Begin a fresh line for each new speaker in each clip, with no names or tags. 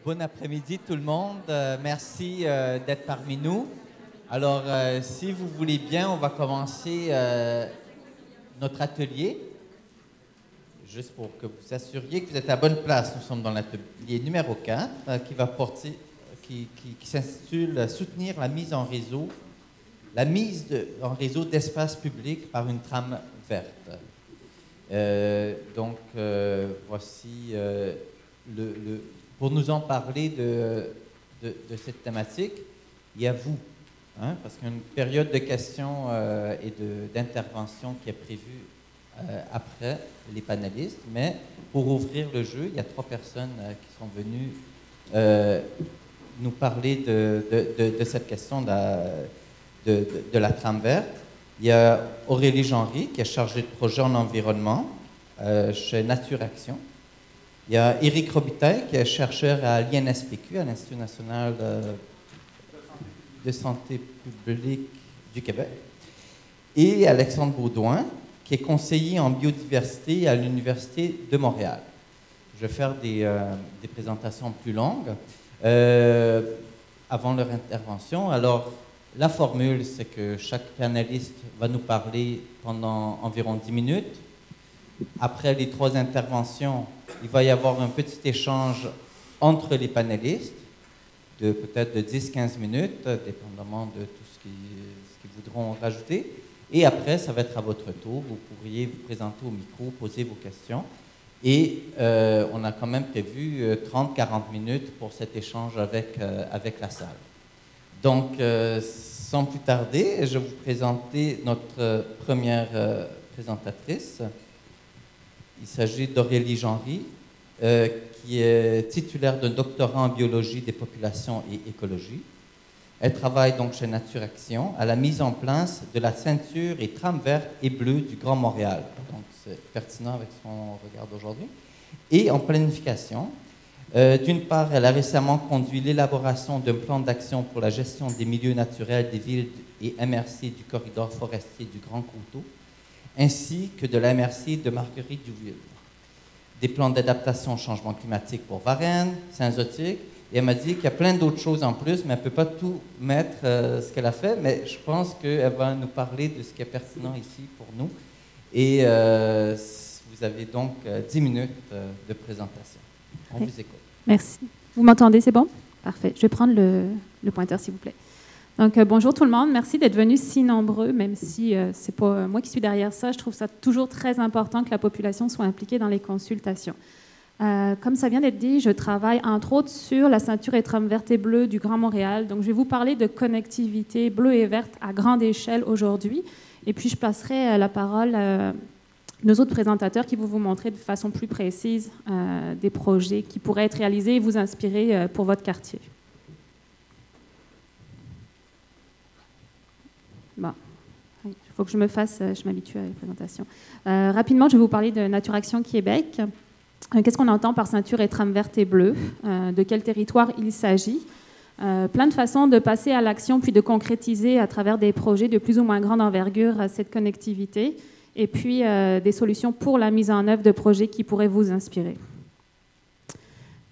Bon après-midi tout le monde. Merci d'être parmi nous. Alors, si vous voulez bien, on va commencer notre atelier. Juste pour que vous assuriez que vous êtes à la bonne place. Nous sommes dans l'atelier numéro 4 qui s'intitule « Soutenir la mise en réseau d'espaces publics par une trame verte ». Voici pour nous en parler de cette thématique, il y a vous, hein, parce qu'il y a une période de questions et d'intervention qui est prévue après les panélistes, mais pour ouvrir le jeu, il y a 3 personnes qui sont venues nous parler de cette question de la trame verte. Il y a Aurélie Genry, qui est chargée de projet en environnement chez Nature Action. Il y a Éric Robitaille, qui est chercheur à l'INSPQ, à l'Institut national de santé publique du Québec. Et Alexandre Baudouin, qui est conseiller en biodiversité à l'Université de Montréal. Je vais faire des présentations plus longues avant leur intervention. Alors, la formule, c'est que chaque panéliste va nous parler pendant environ 10 minutes. Après les 3 interventions, il va y avoir un petit échange entre les panélistes, peut-être de 10-15 minutes, dépendamment de tout ce qu'ils voudront rajouter. Et après, ça va être à votre tour. Vous pourriez vous présenter au micro, poser vos questions. Et on a quand même prévu 30-40 minutes pour cet échange avec la salle. Donc, sans plus tarder, je vais vous présenter notre première présentatrice. Il s'agit d'Aurélie Genry, qui est titulaire d'un doctorat en biologie des populations et écologie. Elle travaille donc chez Nature Action à la mise en place de la ceinture et trame verte et bleue du Grand Montréal. Donc, c'est pertinent avec ce qu'on regarde aujourd'hui. Et en planification. D'une part, elle a récemment conduit l'élaboration d'un plan d'action pour la gestion des milieux naturels des villes et MRC du corridor forestier du Grand Coteau, ainsi que de la MRC de Marguerite-Duville. Des plans d'adaptation au changement climatique pour Varennes, Saint-Zotique, et elle m'a dit qu'il y a plein d'autres choses en plus, mais elle ne peut pas tout mettre ce qu'elle a fait, mais je pense qu'elle va nous parler de ce qui est pertinent ici pour nous. Et vous avez donc 10 minutes de présentation. On vous écoute.
Merci. Vous m'entendez, c'est bon? Parfait. Je vais prendre le pointeur, s'il vous plaît. Donc, bonjour tout le monde. Merci d'être venus si nombreux, même si ce n'est pas moi qui suis derrière ça. Je trouve ça toujours très important que la population soit impliquée dans les consultations. Comme ça vient d'être dit, je travaille entre autres sur la ceinture et trame verte et bleue du Grand Montréal. Donc, je vais vous parler de connectivité bleue et verte à grande échelle aujourd'hui. Et puis, je passerai la parole à nos autres présentateurs qui vont vous montrer de façon plus précise des projets qui pourraient être réalisés et vous inspirer pour votre quartier. Bon. Il faut que je m'habitue à la présentation. Rapidement, je vais vous parler de Nature Action Québec. Qu'est-ce qu'on entend par ceinture et trame verte et bleue? De quel territoire il s'agit? Plein de façons de passer à l'action puis de concrétiser à travers des projets de plus ou moins grande envergure cette connectivité et puis des solutions pour la mise en œuvre de projets qui pourraient vous inspirer.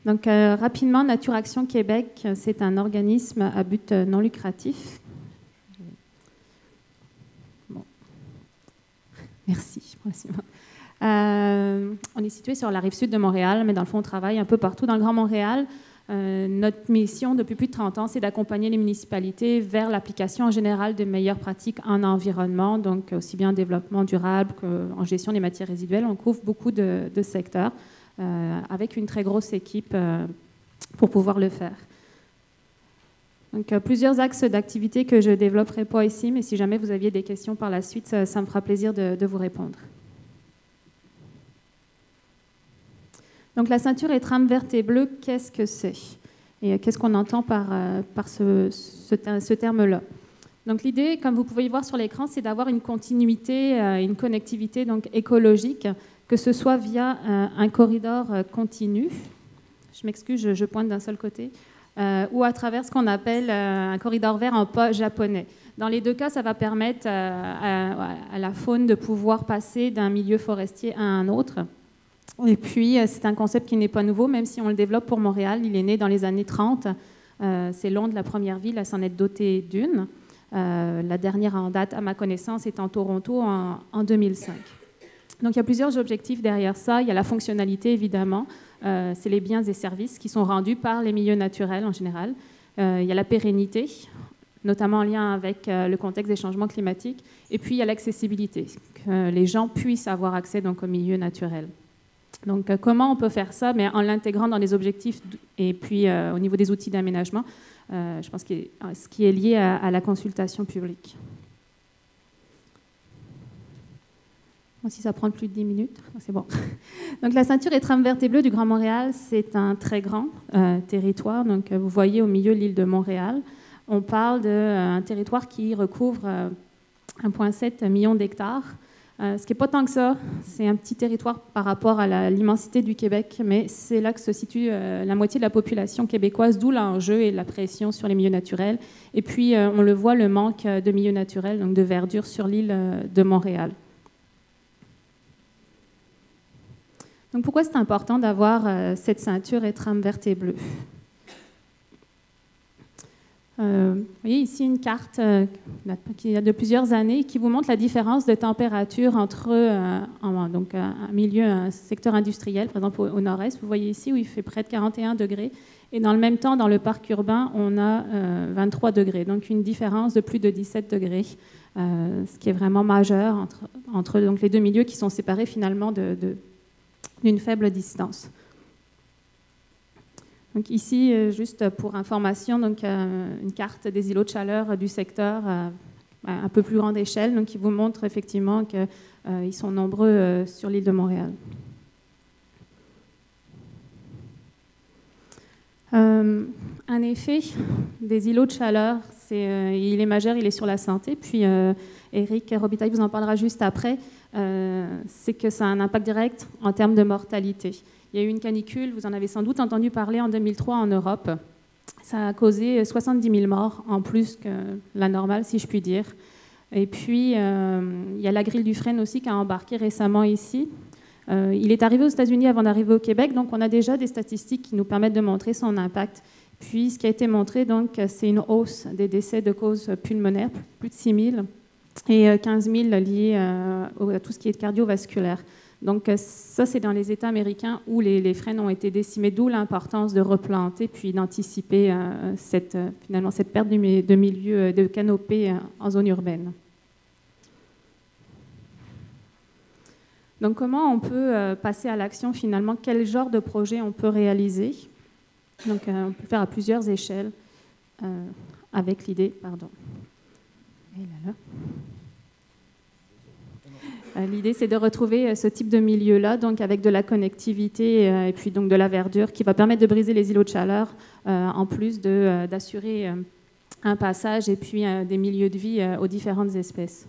Donc, rapidement, Nature Action Québec, c'est un organisme à but non lucratif. Bon. Merci. On est situé sur la rive sud de Montréal, mais dans le fond, on travaille un peu partout dans le Grand Montréal. Notre mission, depuis plus de 30 ans, c'est d'accompagner les municipalités vers l'application en général de meilleures pratiques en environnement, donc aussi bien en développement durable qu'en gestion des matières résiduelles. On couvre beaucoup de secteurs avec une très grosse équipe pour pouvoir le faire. Donc, plusieurs axes d'activité que je ne développerai pas ici, mais si jamais vous aviez des questions par la suite, ça me fera plaisir de vous répondre. Donc, la ceinture et trame verte et bleue, qu'est-ce que c'est? Et qu'est-ce qu'on entend par ce terme-là? Donc, l'idée, comme vous pouvez y voir sur l'écran, c'est d'avoir une continuité, une connectivité donc, écologique, que ce soit via un corridor continu. Je m'excuse, je pointe d'un seul côté. Ou à travers ce qu'on appelle un corridor vert en pas japonais. Dans les deux cas, ça va permettre à la faune de pouvoir passer d'un milieu forestier à un autre. Et puis, c'est un concept qui n'est pas nouveau, même si on le développe pour Montréal. Il est né dans les années 30. C'est Londres, la première ville à s'en être dotée d'une. La dernière en date, à ma connaissance, est en Toronto en 2005. Donc, il y a plusieurs objectifs derrière ça. Il y a la fonctionnalité, évidemment. C'est les biens et services qui sont rendus par les milieux naturels en général. Il y a la pérennité, notamment en lien avec le contexte des changements climatiques. Et puis, il y a l'accessibilité, que les gens puissent avoir accès donc, aux milieux naturels. Donc, comment on peut faire ça? Mais en l'intégrant dans les objectifs et puis au niveau des outils d'aménagement, je pense que ce qui est lié à la consultation publique. Moi, si ça prend plus de 10 minutes, c'est bon. Donc, la ceinture et trame verte et bleue du Grand Montréal, c'est un très grand territoire. Donc, vous voyez au milieu l'île de Montréal. On parle d'un territoire qui recouvre 1,7 million d'hectares. Ce qui n'est pas tant que ça, c'est un petit territoire par rapport à l'immensité du Québec, mais c'est là que se situe la moitié de la population québécoise, d'où l'enjeu et la pression sur les milieux naturels. Et puis, on le voit, le manque de milieux naturels, donc de verdure sur l'île de Montréal. Donc, pourquoi c'est important d'avoir cette ceinture et trame verte et bleue? Vous voyez ici une carte qui a de plusieurs années qui vous montre la différence de température entre un secteur industriel, par exemple au nord-est. Vous voyez ici où il fait près de 41 degrés. Et dans le même temps, dans le parc urbain, on a 23 degrés. Donc une différence de plus de 17 degrés, ce qui est vraiment majeur entre donc, les deux milieux qui sont séparés finalement d'une faible distance. Donc ici, juste pour information, donc, une carte des îlots de chaleur du secteur à un peu plus grande échelle, donc, qui vous montre effectivement qu'ils sont nombreux sur l'île de Montréal. Un effet des îlots de chaleur, il est majeur, il est sur la santé. Puis Éric Robitaille vous en parlera juste après. C'est que ça a un impact direct en termes de mortalité. Il y a eu une canicule, vous en avez sans doute entendu parler en 2003 en Europe. Ça a causé 70 000 morts, en plus que la normale, si je puis dire. Et puis, il y a la grille du Frêne aussi qui a embarqué récemment ici. Il est arrivé aux États-Unis avant d'arriver au Québec, donc on a déjà des statistiques qui nous permettent de montrer son impact. Puis, ce qui a été montré, donc, c'est une hausse des décès de causes pulmonaires, plus de 6 000, et 15 000 liés à tout ce qui est cardiovasculaire. Donc ça, c'est dans les États américains où les frênes ont été décimés, d'où l'importance de replanter puis d'anticiper finalement cette perte de milieu de canopée en zone urbaine. Donc comment on peut passer à l'action finalement? Quel genre de projet on peut réaliser? Donc on peut le faire à plusieurs échelles avec l'idée, pardon. Et là. L'idée, c'est de retrouver ce type de milieu-là, donc avec de la connectivité et puis donc de la verdure qui va permettre de briser les îlots de chaleur, en plus d'assurer un passage et puis des milieux de vie aux différentes espèces.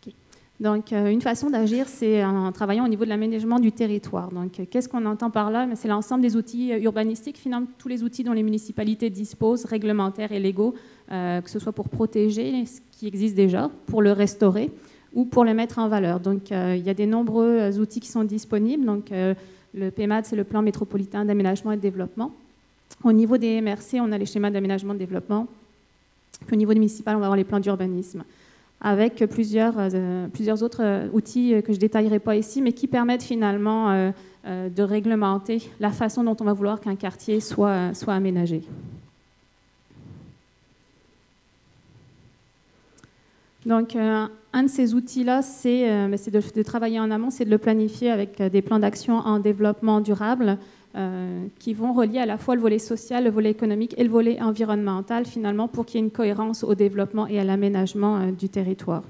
Okay. Donc, une façon d'agir, c'est en travaillant au niveau de l'aménagement du territoire. Donc, qu'est-ce qu'on entend par là? C'est l'ensemble des outils urbanistiques, finalement, tous les outils dont les municipalités disposent, réglementaires et légaux, que ce soit pour protéger ce qui existe déjà, pour le restaurer ou pour le mettre en valeur. Donc, il y a des nombreux outils qui sont disponibles. Donc, le PMAD, c'est le plan métropolitain d'aménagement et de développement. Au niveau des MRC, on a les schémas d'aménagement et de développement. Puis, au niveau des municipales, on va avoir les plans d'urbanisme, avec plusieurs autres outils que je ne détaillerai pas ici, mais qui permettent finalement de réglementer la façon dont on va vouloir qu'un quartier soit aménagé. Donc, un de ces outils-là, c'est de travailler en amont, c'est de le planifier avec des plans d'action en développement durable qui vont relier à la fois le volet social, le volet économique et le volet environnemental, finalement, pour qu'il y ait une cohérence au développement et à l'aménagement du territoire.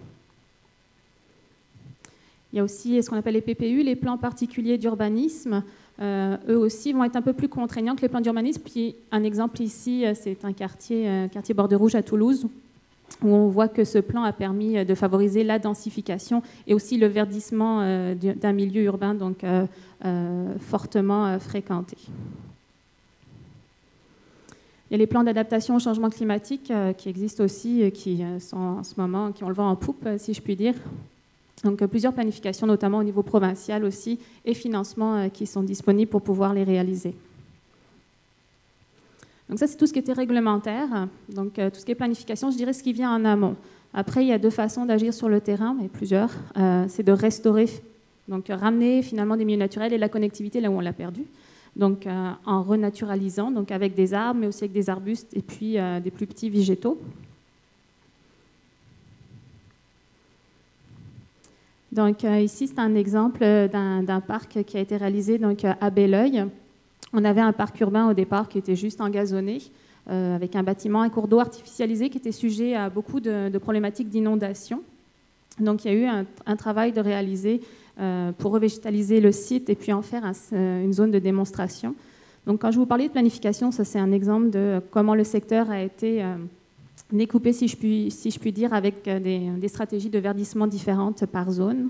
Il y a aussi ce qu'on appelle les PPU, les plans particuliers d'urbanisme. Eux aussi vont être un peu plus contraignants que les plans d'urbanisme. Puis, un exemple ici, c'est un quartier Bordeaux-Rouge à Toulouse, où on voit que ce plan a permis de favoriser la densification et aussi le verdissement d'un milieu urbain donc, fortement fréquenté. Il y a les plans d'adaptation au changement climatique qui existent aussi, qui sont en ce moment, qui ont le vent en poupe, si je puis dire. Donc plusieurs planifications, notamment au niveau provincial aussi, et financements qui sont disponibles pour pouvoir les réaliser. Donc ça, c'est tout ce qui était réglementaire. Donc tout ce qui est planification, je dirais ce qui vient en amont. Après, il y a deux façons d'agir sur le terrain, mais plusieurs. C'est de restaurer, donc ramener finalement des milieux naturels et la connectivité là où on l'a perdu. Donc en renaturalisant, donc avec des arbres, mais aussi avec des arbustes et puis des plus petits végétaux. Donc ici, c'est un exemple d'un parc qui a été réalisé donc, à Belleuil. On avait un parc urbain au départ qui était juste engazonné, avec un bâtiment, un cours d'eau artificialisé qui était sujet à beaucoup de problématiques d'inondation. Donc il y a eu un travail de réaliser pour revégétaliser le site et puis en faire une zone de démonstration. Donc quand je vous parlais de planification, ça c'est un exemple de comment le secteur a été découpé, si je puis dire, avec des stratégies de verdissement différentes par zone.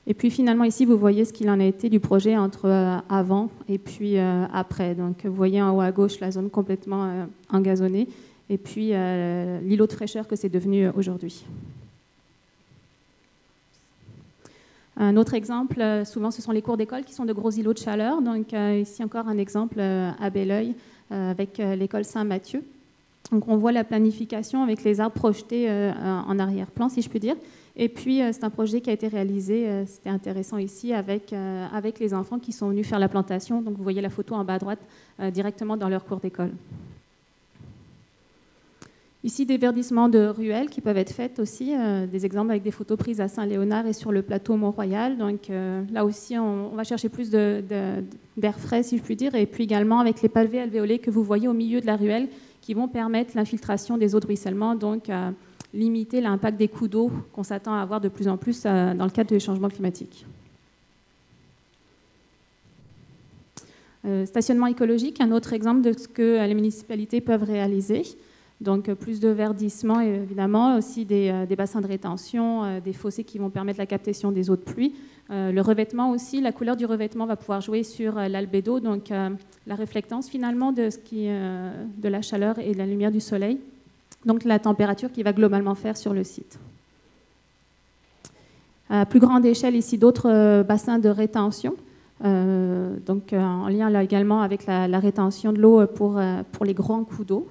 Et puis finalement ici, vous voyez ce qu'il en a été du projet entre avant et puis après. Donc vous voyez en haut à gauche la zone complètement engazonnée et puis l'îlot de fraîcheur que c'est devenu aujourd'hui. Un autre exemple, souvent ce sont les cours d'école qui sont de gros îlots de chaleur. Donc ici encore un exemple à Belleuil avec l'école Saint-Mathieu. Donc on voit la planification avec les arbres projetés en arrière-plan, si je puis dire. Et puis c'est un projet qui a été réalisé, c'était intéressant ici, avec les enfants qui sont venus faire la plantation. Donc vous voyez la photo en bas à droite, directement dans leur cours d'école. Ici, des verdissements de ruelles qui peuvent être faits aussi, des exemples avec des photos prises à Saint-Léonard et sur le plateau Mont-Royal. Donc là aussi, on va chercher plus d'air frais, si je puis dire, et puis également avec les pavés alvéolés que vous voyez au milieu de la ruelle qui vont permettre l'infiltration des eaux de ruissellement, donc limiter l'impact des coups d'eau qu'on s'attend à avoir de plus en plus dans le cadre du changement climatique. Stationnement écologique, un autre exemple de ce que les municipalités peuvent réaliser. Donc plus de verdissement, évidemment, aussi des bassins de rétention, des fossés qui vont permettre la captation des eaux de pluie. Le revêtement aussi, la couleur du revêtement va pouvoir jouer sur l'albédo, donc la réflectance finalement de la chaleur et de la lumière du soleil. Donc la température qu'il va globalement faire sur le site. À plus grande échelle ici, d'autres bassins de rétention. Donc en lien là également avec la rétention de l'eau pour les grands coups d'eau.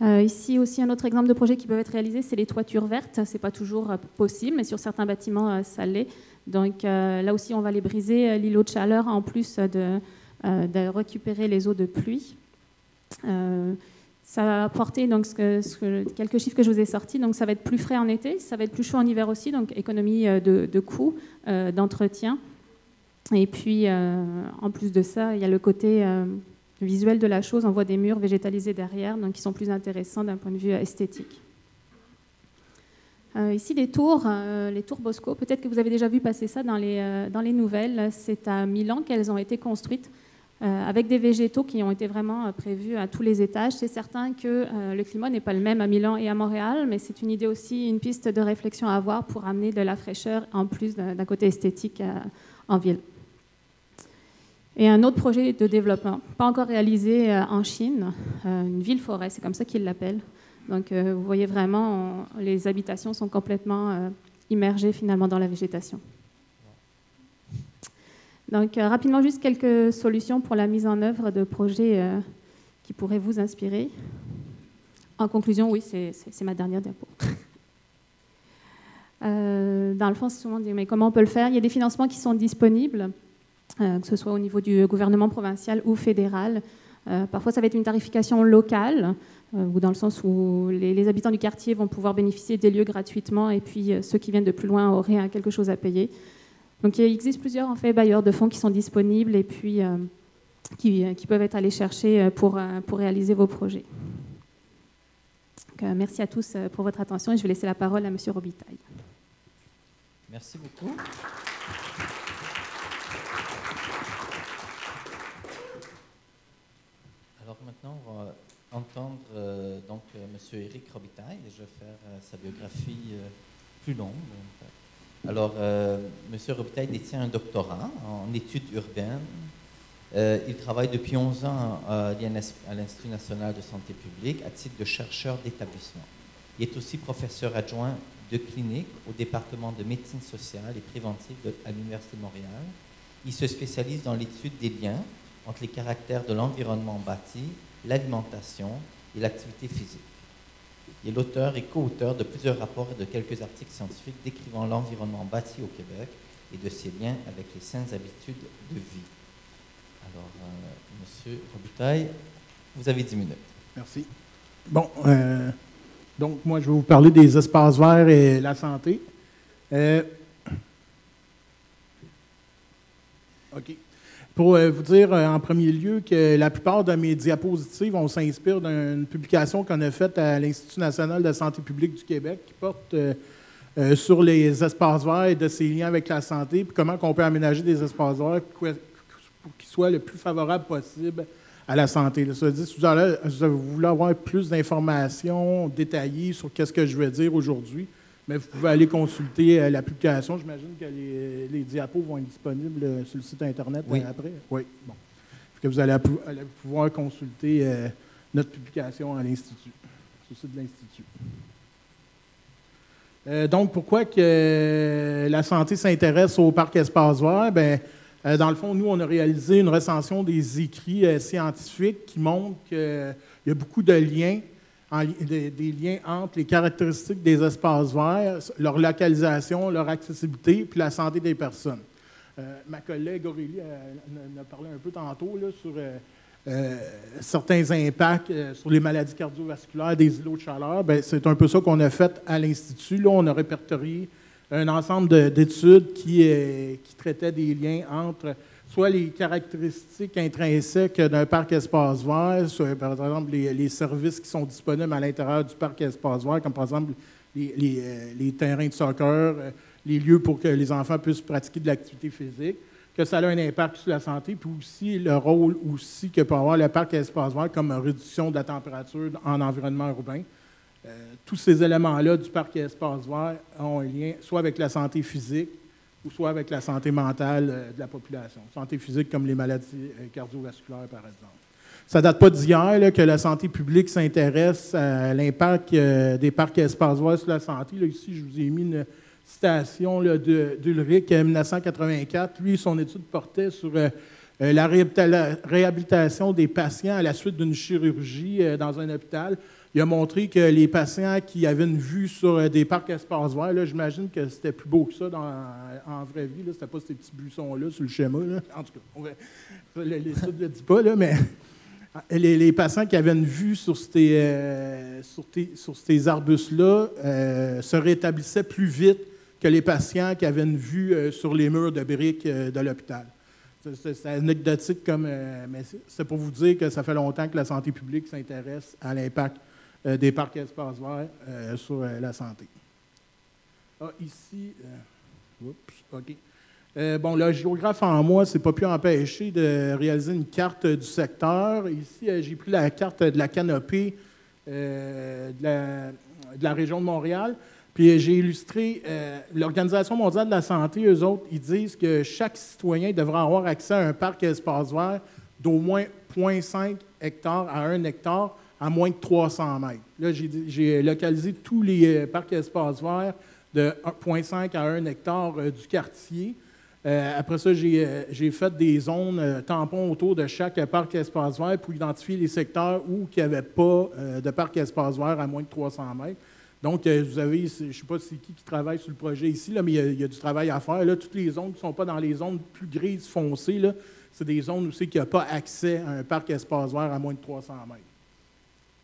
Ici aussi un autre exemple de projet qui peut être réalisé, c'est les toitures vertes. Ce n'est pas toujours possible, mais sur certains bâtiments, ça l'est. Donc là aussi, on va les briser, l'îlot de chaleur, en plus de récupérer les eaux de pluie. Ça va apporter donc, quelques chiffres que je vous ai sortis. Donc ça va être plus frais en été, ça va être plus chaud en hiver aussi, donc économie de coûts, d'entretien. Et puis, en plus de ça, il y a le côté visuel de la chose. On voit des murs végétalisés derrière, donc qui sont plus intéressants d'un point de vue esthétique. Ici, les tours Bosco. Peut-être que vous avez déjà vu passer ça dans les nouvelles. C'est à Milan qu'elles ont été construites avec des végétaux qui ont été vraiment prévus à tous les étages. C'est certain que le climat n'est pas le même à Milan et à Montréal, mais c'est une idée aussi, une piste de réflexion à avoir pour amener de la fraîcheur en plus d'un côté esthétique en ville. Et un autre projet de développement, pas encore réalisé en Chine, une ville-forêt, c'est comme ça qu'ils l'appellent. Donc vous voyez vraiment, les habitations sont complètement immergées finalement dans la végétation. Donc rapidement, juste quelques solutions pour la mise en œuvre de projets qui pourraient vous inspirer. En conclusion, oui, c'est ma dernière diapo. Dans le fond, c'est souvent dit, mais comment on peut le faire? Il y a des financements qui sont disponibles, que ce soit au niveau du gouvernement provincial ou fédéral. Parfois, ça va être une tarification locale, ou dans le sens où les habitants du quartier vont pouvoir bénéficier des lieux gratuitement, et puis ceux qui viennent de plus loin auraient quelque chose à payer. Donc, il existe plusieurs en fait, bailleurs de fonds qui sont disponibles et puis qui peuvent être allés chercher pour réaliser vos projets. Donc, merci à tous pour votre attention et je vais laisser la parole à M. Robitaille.
Merci beaucoup. Alors maintenant, on va entendre M. Éric Robitaille. Je vais faire sa biographie plus longue. Alors, M. Robitaille détient un doctorat en études urbaines Il travaille depuis 11 ans à l'Institut national de santé publique à titre de chercheur d'établissement. Il est aussi professeur adjoint de clinique au département de médecine sociale et préventive à l'Université de Montréal. Il se spécialise dans l'étude des liens entre les caractères de l'environnement bâti, l'alimentation et l'activité physique. Il est l'auteur et co-auteur de plusieurs rapports et de quelques articles scientifiques décrivant l'environnement bâti au Québec et de ses liens avec les saines habitudes de vie. Alors, Monsieur Robitaille, vous avez 10 minutes.
Merci. Bon, donc moi, je vais vous parler des espaces verts et la santé. OK. Pour vous dire en premier lieu que la plupart de mes diapositives, on s'inspire d'une publication qu'on a faite à l'Institut national de santé publique du Québec qui porte sur les espaces verts et de ses liens avec la santé, puis comment on peut aménager des espaces verts pour qu'ils soient le plus favorables possible à la santé. Ça veut dire, si vous voulez avoir plus d'informations détaillées sur ce que je vais dire aujourd'hui, mais vous pouvez aller consulter la publication. J'imagine que les diapos vont être disponibles sur le site Internet après. Oui, bon. Que vous allez pouvoir consulter notre publication à l'Institut, sur le site de l'Institut. Donc, pourquoi que la santé s'intéresse au parc espace vert? Bien, dans le fond, nous, on a réalisé une recension des écrits scientifiques qui montrent qu'il y a beaucoup de liens, des liens entre les caractéristiques des espaces verts, leur localisation, leur accessibilité, puis la santé des personnes. Ma collègue Aurélie en a parlé un peu tantôt là, sur certains impacts sur les maladies cardiovasculaires des îlots de chaleur. Bien, c'est un peu ça qu'on a fait à l'Institut. Là, on a répertorié un ensemble d'études qui traitaient des liens entre soit les caractéristiques intrinsèques d'un parc espace vert, soit, par exemple les services qui sont disponibles à l'intérieur du parc espace vert, comme par exemple les terrains de soccer, les lieux pour que les enfants puissent pratiquer de l'activité physique, que ça a un impact sur la santé, puis aussi le rôle aussi que peut avoir le parc espace vert comme réduction de la température en environnement urbain. Tous ces éléments-là du parc espace vert ont un lien soit avec la santé physique ou soit avec la santé mentale de la population. Santé physique comme les maladies cardiovasculaires, par exemple. Ça ne date pas d'hier que la santé publique s'intéresse à l'impact des parcs espace verts sur la santé. Là, ici, je vous ai mis une citation d'Ulrich, 1984. Lui, son étude portait sur la réhabilitation des patients à la suite d'une chirurgie dans un hôpital. Il a montré que les patients qui avaient une vue sur des parcs espaces verts, j'imagine que c'était plus beau que ça en vraie vie. C'était pas ces petits buissons-là sur le schéma. Là. En tout cas, l'étude ne le dit pas, là, mais les patients qui avaient une vue sur ces arbustes-là se rétablissaient plus vite que les patients qui avaient une vue sur les murs de briques de l'hôpital. C'est anecdotique, mais c'est pour vous dire que ça fait longtemps que la santé publique s'intéresse à l'impact des parcs espaces verts sur la santé. Ici, OK. Bon, le géographe en moi, c'est pas pu empêcher de réaliser une carte du secteur. Ici, j'ai pris la carte de la canopée de la région de Montréal. Puis j'ai illustré l'Organisation mondiale de la santé, eux autres, ils disent que chaque citoyen devrait avoir accès à un parc espace vert d'au moins 0,5 hectares à 1 hectare à moins de 300 mètres. Là, j'ai localisé tous les parcs espace verts de 0,5 à 1 hectare du quartier. Après ça, j'ai fait des zones tampons autour de chaque parc espace vert pour identifier les secteurs où il n'y avait pas de parc espace vert à moins de 300 mètres. Donc, vous avez, je ne sais pas c'est qui travaille sur le projet ici, là, mais il y a du travail à faire. Là, toutes les zones qui ne sont pas dans les zones plus grises foncées, c'est des zones où il n'y a pas accès à un parc espace vert à moins de 300 mètres.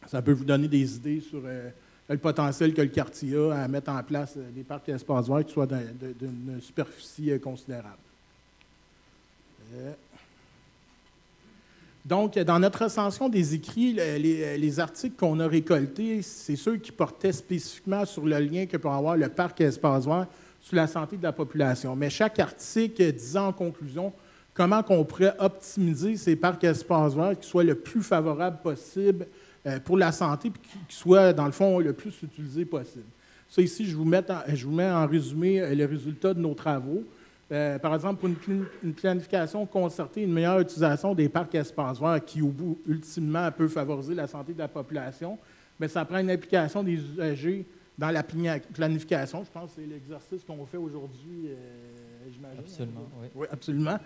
Ça peut vous donner des idées sur le potentiel que le quartier a à mettre en place des parcs espace verts qui soient d'une superficie considérable. Donc, dans notre recension des écrits, les articles qu'on a récoltés, c'est ceux qui portaient spécifiquement sur le lien que peut avoir le parc espace vert sur la santé de la population. Mais chaque article disait en conclusion comment on pourrait optimiser ces parcs espace verts qui soient le plus favorables possible pour la santé et qui soient, dans le fond, le plus utilisés possible. Ça, ici, je vous mets en résumé les résultats de nos travaux. Par exemple, pour une planification concertée, une meilleure utilisation des parcs et espaces verts qui, au bout, ultimement, peut favoriser la santé de la population, bien, ça prend une implication des usagers dans la planification. Je pense que c'est l'exercice qu'on fait aujourd'hui, j'imagine.
Absolument, oui.
Oui, absolument.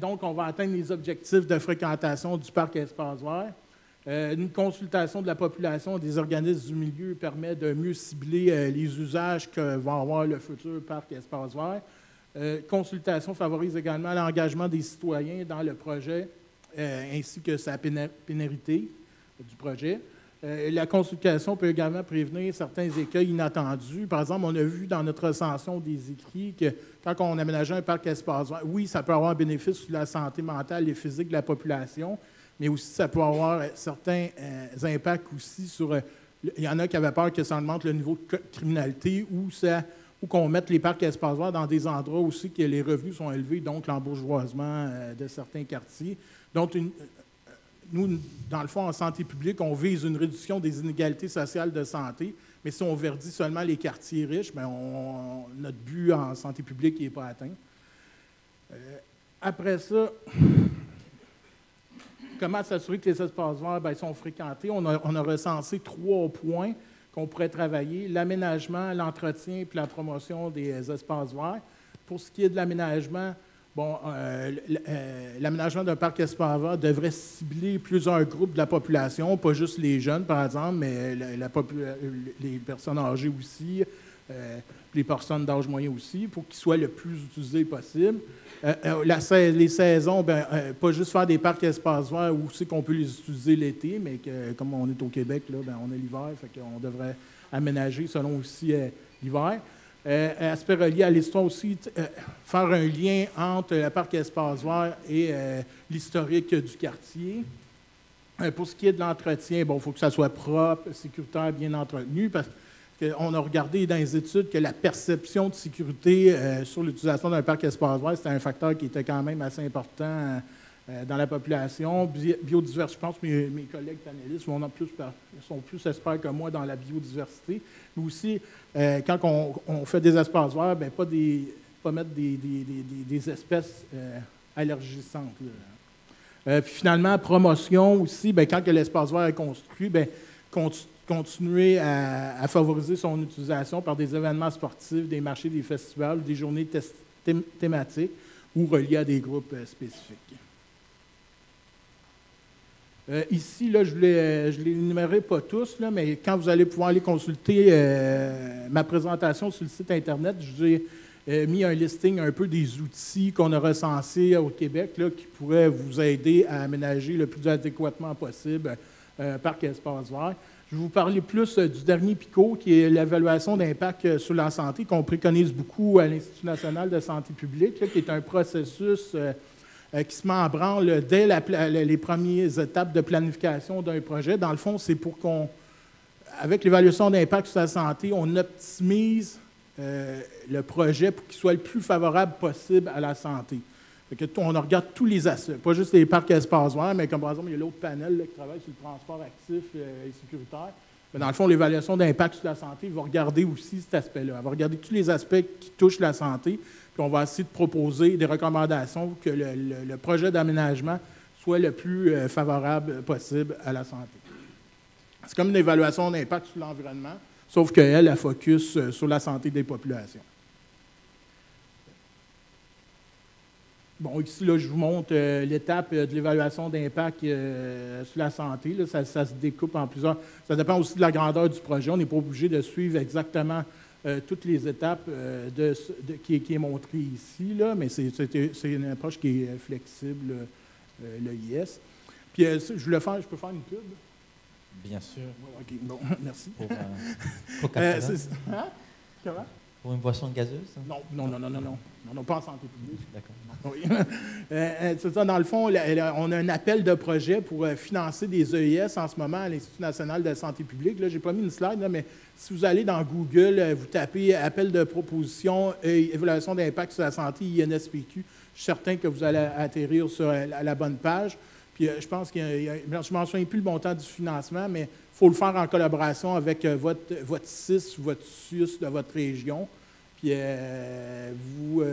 Donc, on va atteindre les objectifs de fréquentation du parc et espaces verts. Une consultation de la population et des organismes du milieu permet de mieux cibler les usages que va avoir le futur parc et espaces verts. Consultation favorise également l'engagement des citoyens dans le projet ainsi que sa pénalité du projet. La consultation peut également prévenir certains écueils inattendus. Par exemple, on a vu dans notre recension des écrits que quand on aménageait un parc espace vert, oui, ça peut avoir un bénéfice sur la santé mentale et physique de la population, mais aussi ça peut avoir certains impacts aussi sur... il y en a qui avaient peur que ça augmente le niveau de criminalité ou qu'on mette les parcs espaces verts dans des endroits aussi que les revenus sont élevés, donc l'embourgeoisement de certains quartiers. Donc, nous, dans le fond, en santé publique, on vise une réduction des inégalités sociales de santé, mais si on verdit seulement les quartiers riches, bien, notre but en santé publique n'est pas atteint. Après ça, comment s'assurer que les espaces verts bien, sont fréquentés? On a recensé 3 points qu'on pourrait travailler: l'aménagement, l'entretien et la promotion des espaces verts. Pour ce qui est de l'aménagement, bon, l'aménagement d'un parc espace vert devrait cibler plusieurs groupes de la population, pas juste les jeunes, par exemple, mais les personnes âgées aussi, les personnes d'âge moyen aussi, pour qu'ils soient le plus utilisés possible. Les saisons, bien, pas juste faire des parcs espaces verts où c'est qu'on peut les utiliser l'été, mais que, comme on est au Québec, là, bien, on a l'hiver, fait qu'on devrait aménager selon aussi l'hiver. Aspect relié à l'histoire aussi, faire un lien entre le parc espace vert et l'historique du quartier. Pour ce qui est de l'entretien, bon, il faut que ça soit propre, sécuritaire, bien entretenu, parce qu'on a regardé dans les études que la perception de sécurité sur l'utilisation d'un parc espace vert, c'était un facteur qui était quand même assez important dans la population. Biodiversité, je pense que mes collègues panélistes sont plus experts que moi dans la biodiversité. Mais aussi, quand on fait des espaces verts, bien, pas mettre des espèces allergisantes. Puis finalement, promotion aussi, bien, quand l'espace vert est construit, bien, continuer à favoriser son utilisation par des événements sportifs, des marchés, des festivals, des journées thématiques ou reliées à des groupes spécifiques. Ici, là, je ne les énumérerai pas tous, là, mais quand vous allez pouvoir aller consulter ma présentation sur le site Internet, je vous ai mis un listing un peu des outils qu'on a recensés au Québec là, qui pourraient vous aider à aménager le plus adéquatement possible parc et espace vert. Je vais vous parler plus du dernier PICO, qui est l'évaluation d'impact sur la santé, qu'on préconise beaucoup à l'Institut national de santé publique, là, qui est un processus qui se met en branle dès les premières étapes de planification d'un projet. Dans le fond, c'est pour avec l'évaluation d'impact sur la santé, on optimise le projet pour qu'il soit le plus favorable possible à la santé. On regarde tous les aspects, pas juste les parcs et espaces verts, mais comme par exemple, il y a l'autre panel là, qui travaille sur le transport actif et sécuritaire. Mais dans le fond, l'évaluation d'impact sur la santé va regarder aussi cet aspect-là. Elle va regarder tous les aspects qui touchent la santé, puis on va essayer de proposer des recommandations pour que le projet d'aménagement soit le plus favorable possible à la santé. C'est comme une évaluation d'impact sur l'environnement, sauf qu'elle focus sur la santé des populations. Bon, ici, là, je vous montre l'étape de l'évaluation d'impact sur la santé. Là, ça se découpe en plusieurs. Ça dépend aussi de la grandeur du projet. On n'est pas obligé de suivre exactement toutes les étapes qui est montrée ici, là, mais c'est une approche qui est flexible, l'EIS. Puis, je peux faire une pub?
Bien sûr.
OK, bon, merci.
Pour Coca-Cola.
Hein? Comment?
Pour une boisson gazeuse?
Non, pas en santé publique.
D'accord.
Oui. C'est ça, dans le fond, on a un appel de projet pour financer des EIS en ce moment à l'Institut national de santé publique. Là, je n'ai pas mis une slide, là, mais si vous allez dans Google, vous tapez appel de proposition et évaluation d'impact sur la santé INSPQ, je suis certain que vous allez atterrir sur la bonne page. Puis je pense je ne m'en souviens plus le montant du financement, mais il faut le faire en collaboration avec votre CIS ou votre SUS de votre région. Puis vous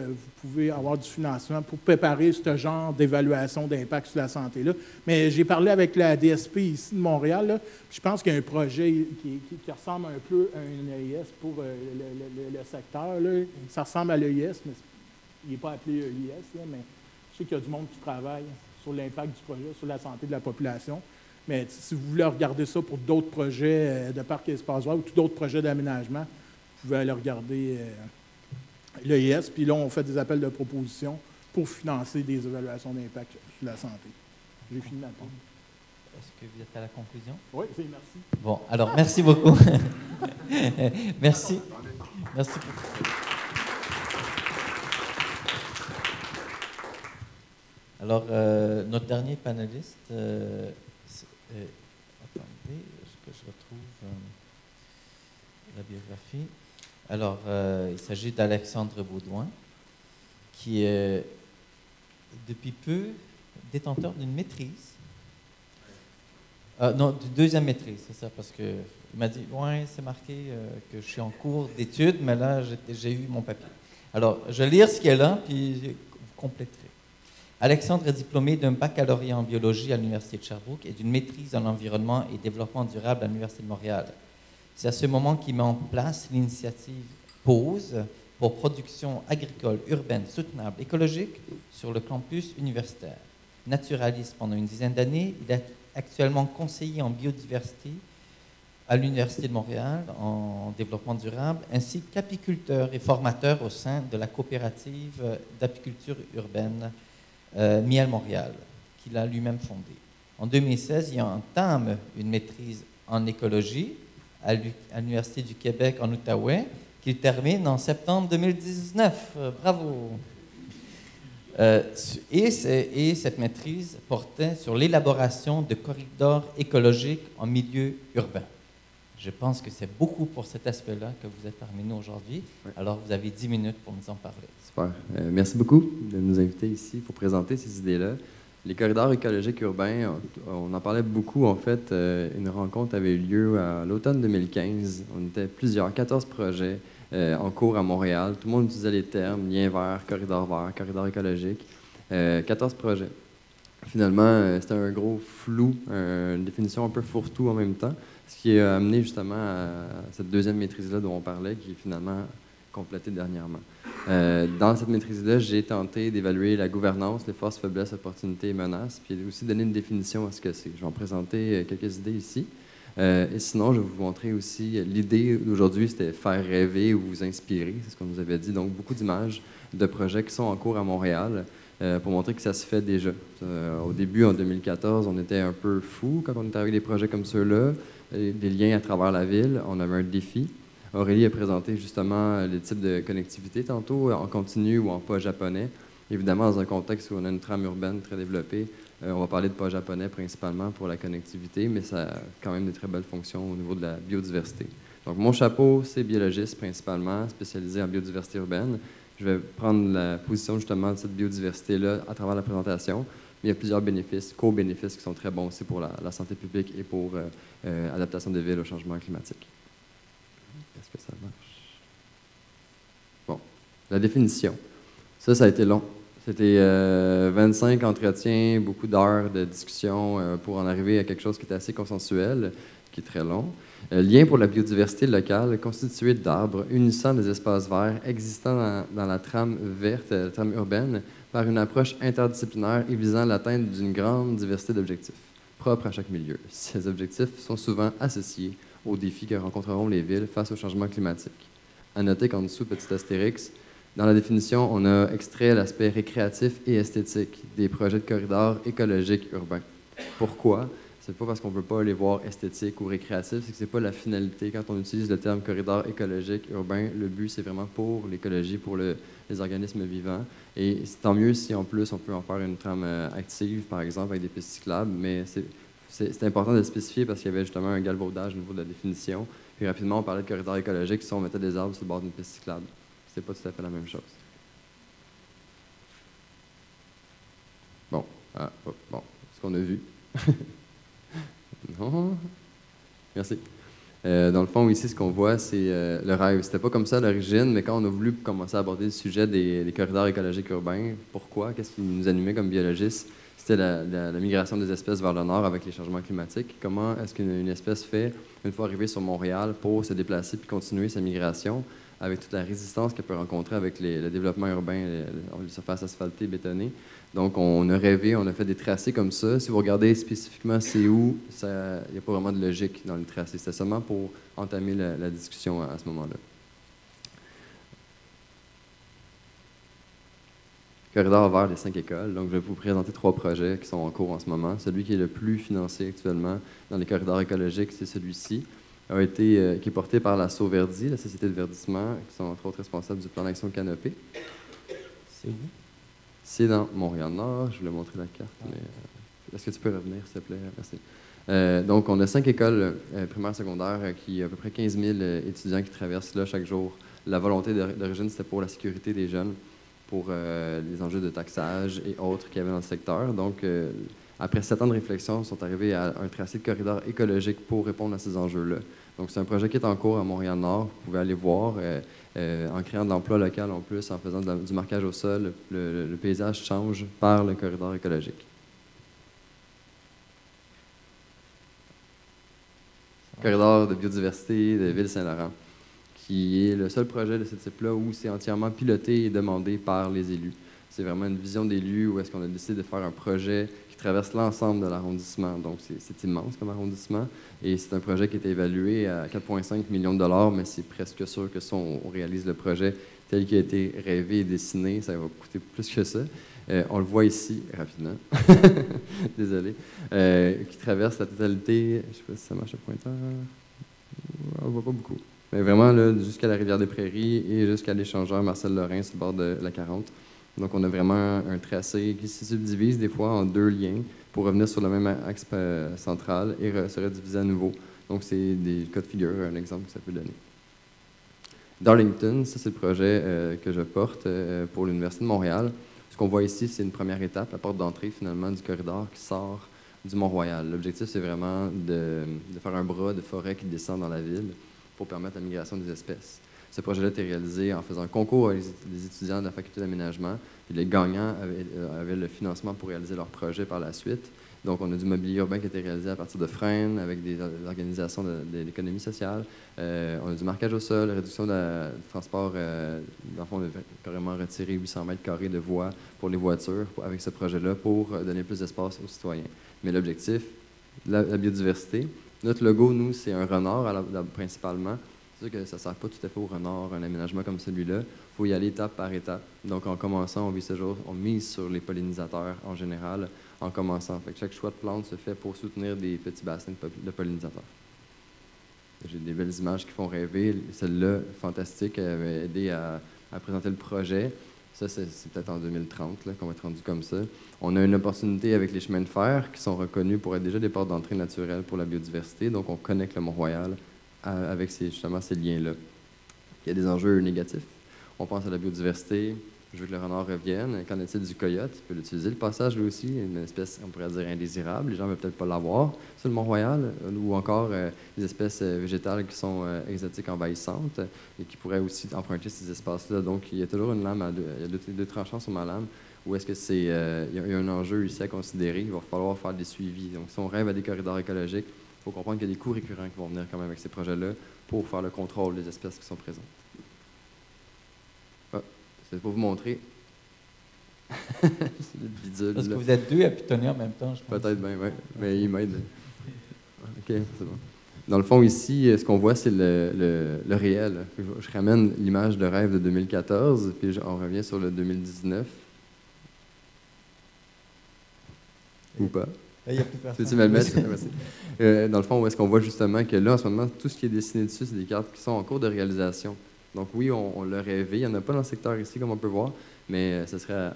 pouvez avoir du financement pour préparer ce genre d'évaluation d'impact sur la santé-là. Mais j'ai parlé avec la DSP ici de Montréal, là, puis je pense qu'il y a un projet qui ressemble un peu à un EIS pour le secteur. Là. Ça ressemble à l'EIS, mais il n'est pas appelé EIS, là, mais je sais qu'il y a du monde qui travaille sur l'impact du projet, sur la santé de la population. Mais si vous voulez regarder ça pour d'autres projets de parcs et espaces verts ou d'autres projets d'aménagement, vous pouvez aller regarder l'EIS. Puis là, on fait des appels de proposition pour financer des évaluations d'impact sur la santé. J'ai fini ma part.
Est-ce que vous êtes à la conclusion?
Oui, merci.
Bon, alors merci beaucoup. Merci. Merci beaucoup. Alors, notre dernier panéliste, attendez, est-ce que je retrouve la biographie? Alors, il s'agit d'Alexandre Baudouin, qui est depuis peu détenteur d'une maîtrise. Non, d'une deuxième maîtrise, c'est ça, parce qu'il m'a dit, ouais, c'est marqué que je suis en cours d'études, mais là, j'ai eu mon papier. Alors, je vais lire ce qui est là, puis vous compléterez. Alexandre est diplômé d'un baccalauréat en biologie à l'Université de Sherbrooke et d'une maîtrise en environnement et développement durable à l'Université de Montréal. C'est à ce moment qu'il met en place l'initiative PAUSE pour production agricole, urbaine, soutenable, écologique sur le campus universitaire. Naturaliste pendant une dizaine d'années, il est actuellement conseiller en biodiversité à l'Université de Montréal en développement durable, ainsi qu'apiculteur et formateur au sein de la coopérative d'apiculture urbaine Miel Montréal, qu'il a lui-même fondée. En 2016, il entame une maîtrise en écologie à l'Université du Québec en Outaouais, qu'il termine en septembre 2019. Bravo! Et cette maîtrise portait sur l'élaboration de corridors écologiques en milieu urbain. Je pense que c'est beaucoup pour cet aspect-là que vous êtes parmi nous aujourd'hui. Ouais. Alors, vous avez 10 minutes pour nous en parler.
Super. Merci beaucoup de nous inviter ici pour présenter ces idées-là. Les corridors écologiques urbains, on en parlait beaucoup, en fait. Une rencontre avait eu lieu à l'automne 2015. On était 14 projets en cours à Montréal. Tout le monde utilisait les termes lien vert, corridor écologique. 14 projets. Finalement, c'était un gros flou, une définition un peu fourre-tout en même temps, ce qui a amené justement à cette deuxième maîtrise-là dont on parlait, qui est finalement complétée dernièrement. Dans cette maîtrise-là, j'ai tenté d'évaluer la gouvernance, les forces, faiblesses, opportunités et menaces, puis aussi donner une définition à ce que c'est. Je vais en présenter quelques idées ici. Et sinon, je vais vous montrer aussi l'idée d'aujourd'hui, c'était faire rêver ou vous inspirer, c'est ce qu'on nous avait dit. Donc, beaucoup d'images de projets qui sont en cours à Montréal pour montrer que ça se fait déjà. Au début, en 2014, on était un peu fou quand on était avec des projets comme ceux-là, des liens à travers la ville. On avait un défi. Aurélie a présenté justement les types de connectivité tantôt, en continu ou en pas japonais. Évidemment, dans un contexte où on a une trame urbaine très développée, on va parler de pas japonais principalement pour la connectivité, mais ça a quand même des très belles fonctions au niveau de la biodiversité. Donc, mon chapeau, c'est biologiste principalement, spécialisé en biodiversité urbaine. Je vais prendre la position justement de cette biodiversité-là à travers la présentation. Mais il y a plusieurs bénéfices, co-bénéfices qui sont très bons aussi pour la santé publique et pour l'adaptation des villes au changement climatique. Est-ce que ça marche? Bon, la définition. Ça a été long. C'était 25 entretiens, beaucoup d'heures de discussion pour en arriver à quelque chose qui était assez consensuel, qui est très long. Lien pour la biodiversité locale, constitué d'arbres unissant des espaces verts existants dans la trame verte, la trame urbaine, par une approche interdisciplinaire et visant l'atteinte d'une grande diversité d'objectifs, propres à chaque milieu. Ces objectifs sont souvent associés aux défis que rencontreront les villes face au changement climatique. À noter qu'en dessous, petit astérix, dans la définition, on a extrait l'aspect récréatif et esthétique des projets de corridors écologiques urbains. Pourquoi? C'est pas parce qu'on ne veut pas les voir esthétiques ou récréatifs, c'est que c'est pas la finalité. Quand on utilise le terme corridor écologique urbain, le but, c'est vraiment pour l'écologie, pour les organismes vivants. Et c'est tant mieux si, en plus, on peut en faire une trame active, par exemple, avec des pistes cyclables, mais c'est important de le spécifier parce qu'il y avait justement un galvaudage au niveau de la définition. Puis rapidement, on parlait de corridor écologique si on mettait des arbres sur le bord d'une piste cyclable. C'est pas tout à fait la même chose. Bon, ce qu'on a vu. Non. Merci. Dans le fond, ici, ce qu'on voit, c'est le rêve. C'était pas comme ça à l'origine, mais quand on a voulu commencer à aborder le sujet des corridors écologiques urbains, pourquoi? Qu'est-ce qui nous animait comme biologistes? C'était la migration des espèces vers le nord avec les changements climatiques. Comment est-ce qu'une espèce fait, une fois arrivée sur Montréal, pour se déplacer puis continuer sa migration avec toute la résistance qu'elle peut rencontrer avec le développement urbain, les surfaces asphaltées, bétonnées? Donc, on a rêvé, on a fait des tracés comme ça. Si vous regardez spécifiquement c'est où, il n'y a pas vraiment de logique dans le tracé. C'était seulement pour entamer la discussion à ce moment-là. Corridor vert des 5 écoles. Donc, je vais vous présenter 3 projets qui sont en cours en ce moment. Celui qui est le plus financé actuellement dans les corridors écologiques, c'est celui-ci, qui est porté par la Sauverdi, la Société de verdissement, qui sont entre autres responsables du plan d'action Canopée.
C'est où?
C'est dans Montréal-Nord. Je voulais montrer la carte, mais est-ce que tu peux revenir, s'il te plaît? Merci. Donc, on a 5 écoles primaires secondaires qui ont à peu près 15 000 étudiants qui traversent là chaque jour. La volonté d'origine, c'était pour la sécurité des jeunes, pour les enjeux de taxage et autres qu'il y avait dans le secteur. Donc, après 7 ans de réflexion, ils sont arrivés à un tracé de corridor écologique pour répondre à ces enjeux-là. Donc, c'est un projet qui est en cours à Montréal-Nord. Vous pouvez aller voir. En créant de l'emploi local en plus, en faisant du marquage au sol, le paysage change par le corridor écologique. Corridor de biodiversité de Ville-Saint-Laurent, qui est le seul projet de ce type-là où c'est entièrement piloté et demandé par les élus. C'est vraiment une vision d'élus où est-ce qu'on a décidé de faire un projet qui traverse l'ensemble de l'arrondissement. Donc, c'est immense comme arrondissement. Et c'est un projet qui est évalué à 4,5 millions de dollars, mais c'est presque sûr que si on réalise le projet tel qu'il a été rêvé et dessiné, ça va coûter plus que ça. On le voit ici, rapidement, désolé, qui traverse la totalité, je ne sais pas si ça marche le pointeur, on ne voit pas beaucoup. Mais vraiment, jusqu'à la rivière des Prairies et jusqu'à l'échangeur Marcel-Lorrain sur le bord de la 40. Donc, on a vraiment un tracé qui se subdivise des fois en 2 liens pour revenir sur le même axe central et se rediviser à nouveau. Donc, c'est des cas de figure, un exemple que ça peut donner. Darlington, ça c'est le projet que je porte pour l'Université de Montréal. Ce qu'on voit ici, c'est une première étape, la porte d'entrée finalement du corridor qui sort du Mont-Royal. L'objectif, c'est vraiment de faire un bras de forêt qui descend dans la ville pour permettre la migration des espèces. Ce projet-là a été réalisé en faisant un concours avec les étudiants de la faculté d'aménagement. Les gagnants avaient le financement pour réaliser leur projet par la suite. Donc, on a du mobilier urbain qui a été réalisé à partir de freins avec des organisations de l'économie sociale. On a du marquage au sol, réduction du transport. Dans le fond, on a carrément retiré 800 mètres carrés de voies pour les voitures avec ce projet-là pour donner plus d'espace aux citoyens. Mais l'objectif, la biodiversité. Notre logo, nous, c'est un renard principalement. C'est sûr que ça ne sert pas tout à fait au renard, un aménagement comme celui-là. Il faut y aller étape par étape. Donc, en commençant, on mise sur les pollinisateurs en général, en commençant. Fait que chaque choix de plante se fait pour soutenir des petits bassins de pollinisateurs. J'ai des belles images qui font rêver. Celle-là, fantastique, elle avait aidé à présenter le projet. Ça, c'est peut-être en 2030 qu'on va être rendu comme ça. On a une opportunité avec les chemins de fer qui sont reconnus pour être déjà des portes d'entrée naturelles pour la biodiversité. Donc, on connecte le Mont-Royal avec justement ces liens-là. Il y a des enjeux négatifs. On pense à la biodiversité. Je veux que le renard revienne. Qu'en est-il du coyote? Il peut l'utiliser, le passage, lui aussi. Une espèce, on pourrait dire, indésirable. Les gens ne veulent peut-être pas l'avoir sur le Mont-Royal. Ou encore des espèces végétales qui sont exotiques envahissantes et qui pourraient aussi emprunter ces espaces-là. Donc, il y a toujours une lame il y a deux tranchants sur ma lame. Ou est-ce que c'est... il y a un enjeu ici à considérer. Il va falloir faire des suivis. Donc, si on rêve à des corridors écologiques, il faut comprendre qu'il y a des coûts récurrents qui vont venir quand même avec ces projets-là pour faire le contrôle des espèces qui sont présentes. C'est pour vous montrer. C'est le bidule.
Parce que vous êtes 2 à pitonner en même temps, je pense.
Peut-être bien, oui. Mais il m'aide. OK, c'est bon. Dans le fond, ici, ce qu'on voit, c'est le réel. Je ramène l'image de rêve de 2014, puis on revient sur le 2019. Ou pas?
Il n'y a plus personne.
Tu me le mettre? Dans le fond, où est-ce qu'on voit justement que là, en ce moment, tout ce qui est dessiné dessus, c'est des cartes qui sont en cours de réalisation. Donc oui, on l'a rêvé. Il n'y en a pas dans le secteur ici, comme on peut voir, mais ce serait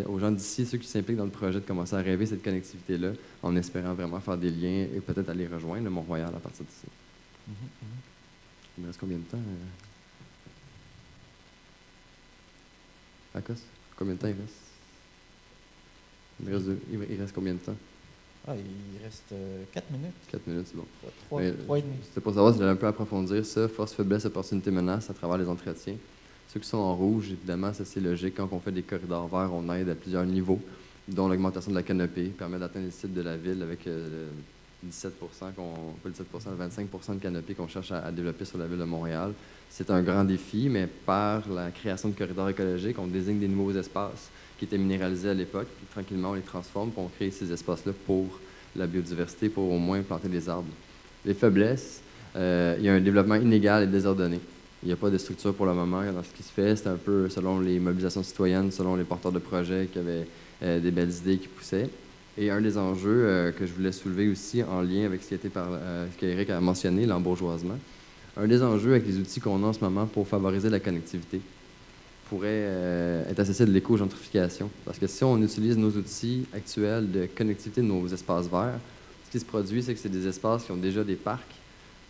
aux gens d'ici, ceux qui s'impliquent dans le projet, de commencer à rêver cette connectivité-là, en espérant vraiment faire des liens et peut-être aller rejoindre le Mont-Royal à partir d'ici. Il me reste combien de temps? Combien de temps il reste? Il reste combien de temps?
Ah, il reste 4 minutes.
4 minutes, c'est bon.
3 et demi.
C'était pour savoir si j'allais un peu approfondir ça, force, faiblesse, opportunité, menace à travers les entretiens. Ceux qui sont en rouge, évidemment, ça c'est logique. Quand on fait des corridors verts, on aide à plusieurs niveaux, dont l'augmentation de la canopée permet d'atteindre les cibles de la ville avec 17 pas le 17 25 de canopée qu'on cherche à développer sur la ville de Montréal. C'est un grand défi, mais par la création de corridors écologiques, on désigne des nouveaux espaces qui étaient minéralisés à l'époque, puis tranquillement on les transforme, puis on crée ces espaces-là pour la biodiversité, pour au moins planter des arbres. Les faiblesses, il y a un développement inégal et désordonné. Il n'y a pas de structure pour le moment dans ce qui se fait. C'est un peu selon les mobilisations citoyennes, selon les porteurs de projets qui avaient des belles idées qui poussaient. Et un des enjeux que je voulais soulever aussi en lien avec ce qu'Éric a mentionné, l'embourgeoisement. Un des enjeux avec les outils qu'on a en ce moment pour favoriser la connectivité pourrait être associé de l'éco-gentrification. Parce que si on utilise nos outils actuels de connectivité de nos espaces verts, ce qui se produit, c'est que c'est des espaces qui ont déjà des parcs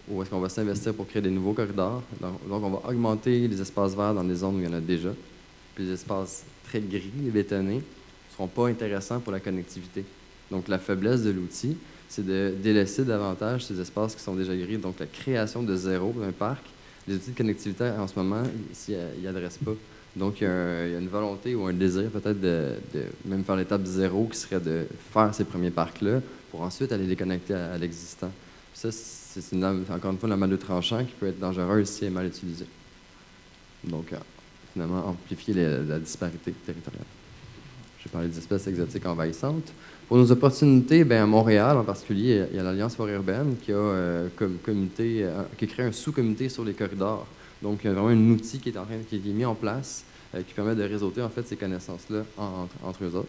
où est-ce qu'on va s'investir pour créer des nouveaux corridors. Donc, on va augmenter les espaces verts dans les zones où il y en a déjà. Puis les espaces très gris et bétonnés ne seront pas intéressants pour la connectivité. Donc, la faiblesse de l'outil, c'est de délaisser davantage ces espaces qui sont déjà gris. Donc, la création de zéro d'un parc, les outils de connectivité, en ce moment, ils n'y adressent pas. Donc, il y a une volonté ou un désir peut-être de même faire l'étape zéro qui serait de faire ces premiers parcs-là pour ensuite aller les connecter à l'existant. Ça, c'est encore une fois la main tranchant qui peut être dangereuse si elle est mal utilisée. Donc, finalement, amplifier la disparité territoriale. J'ai parlé des espèces exotiques envahissantes. Pour nos opportunités, à Montréal en particulier, il y a l'Alliance forêt urbaine qui a qui crée un sous-comité sur les corridors. Donc, il y a vraiment un outil qui est mis en place qui permet de réseauter en fait ces connaissances-là entre eux autres.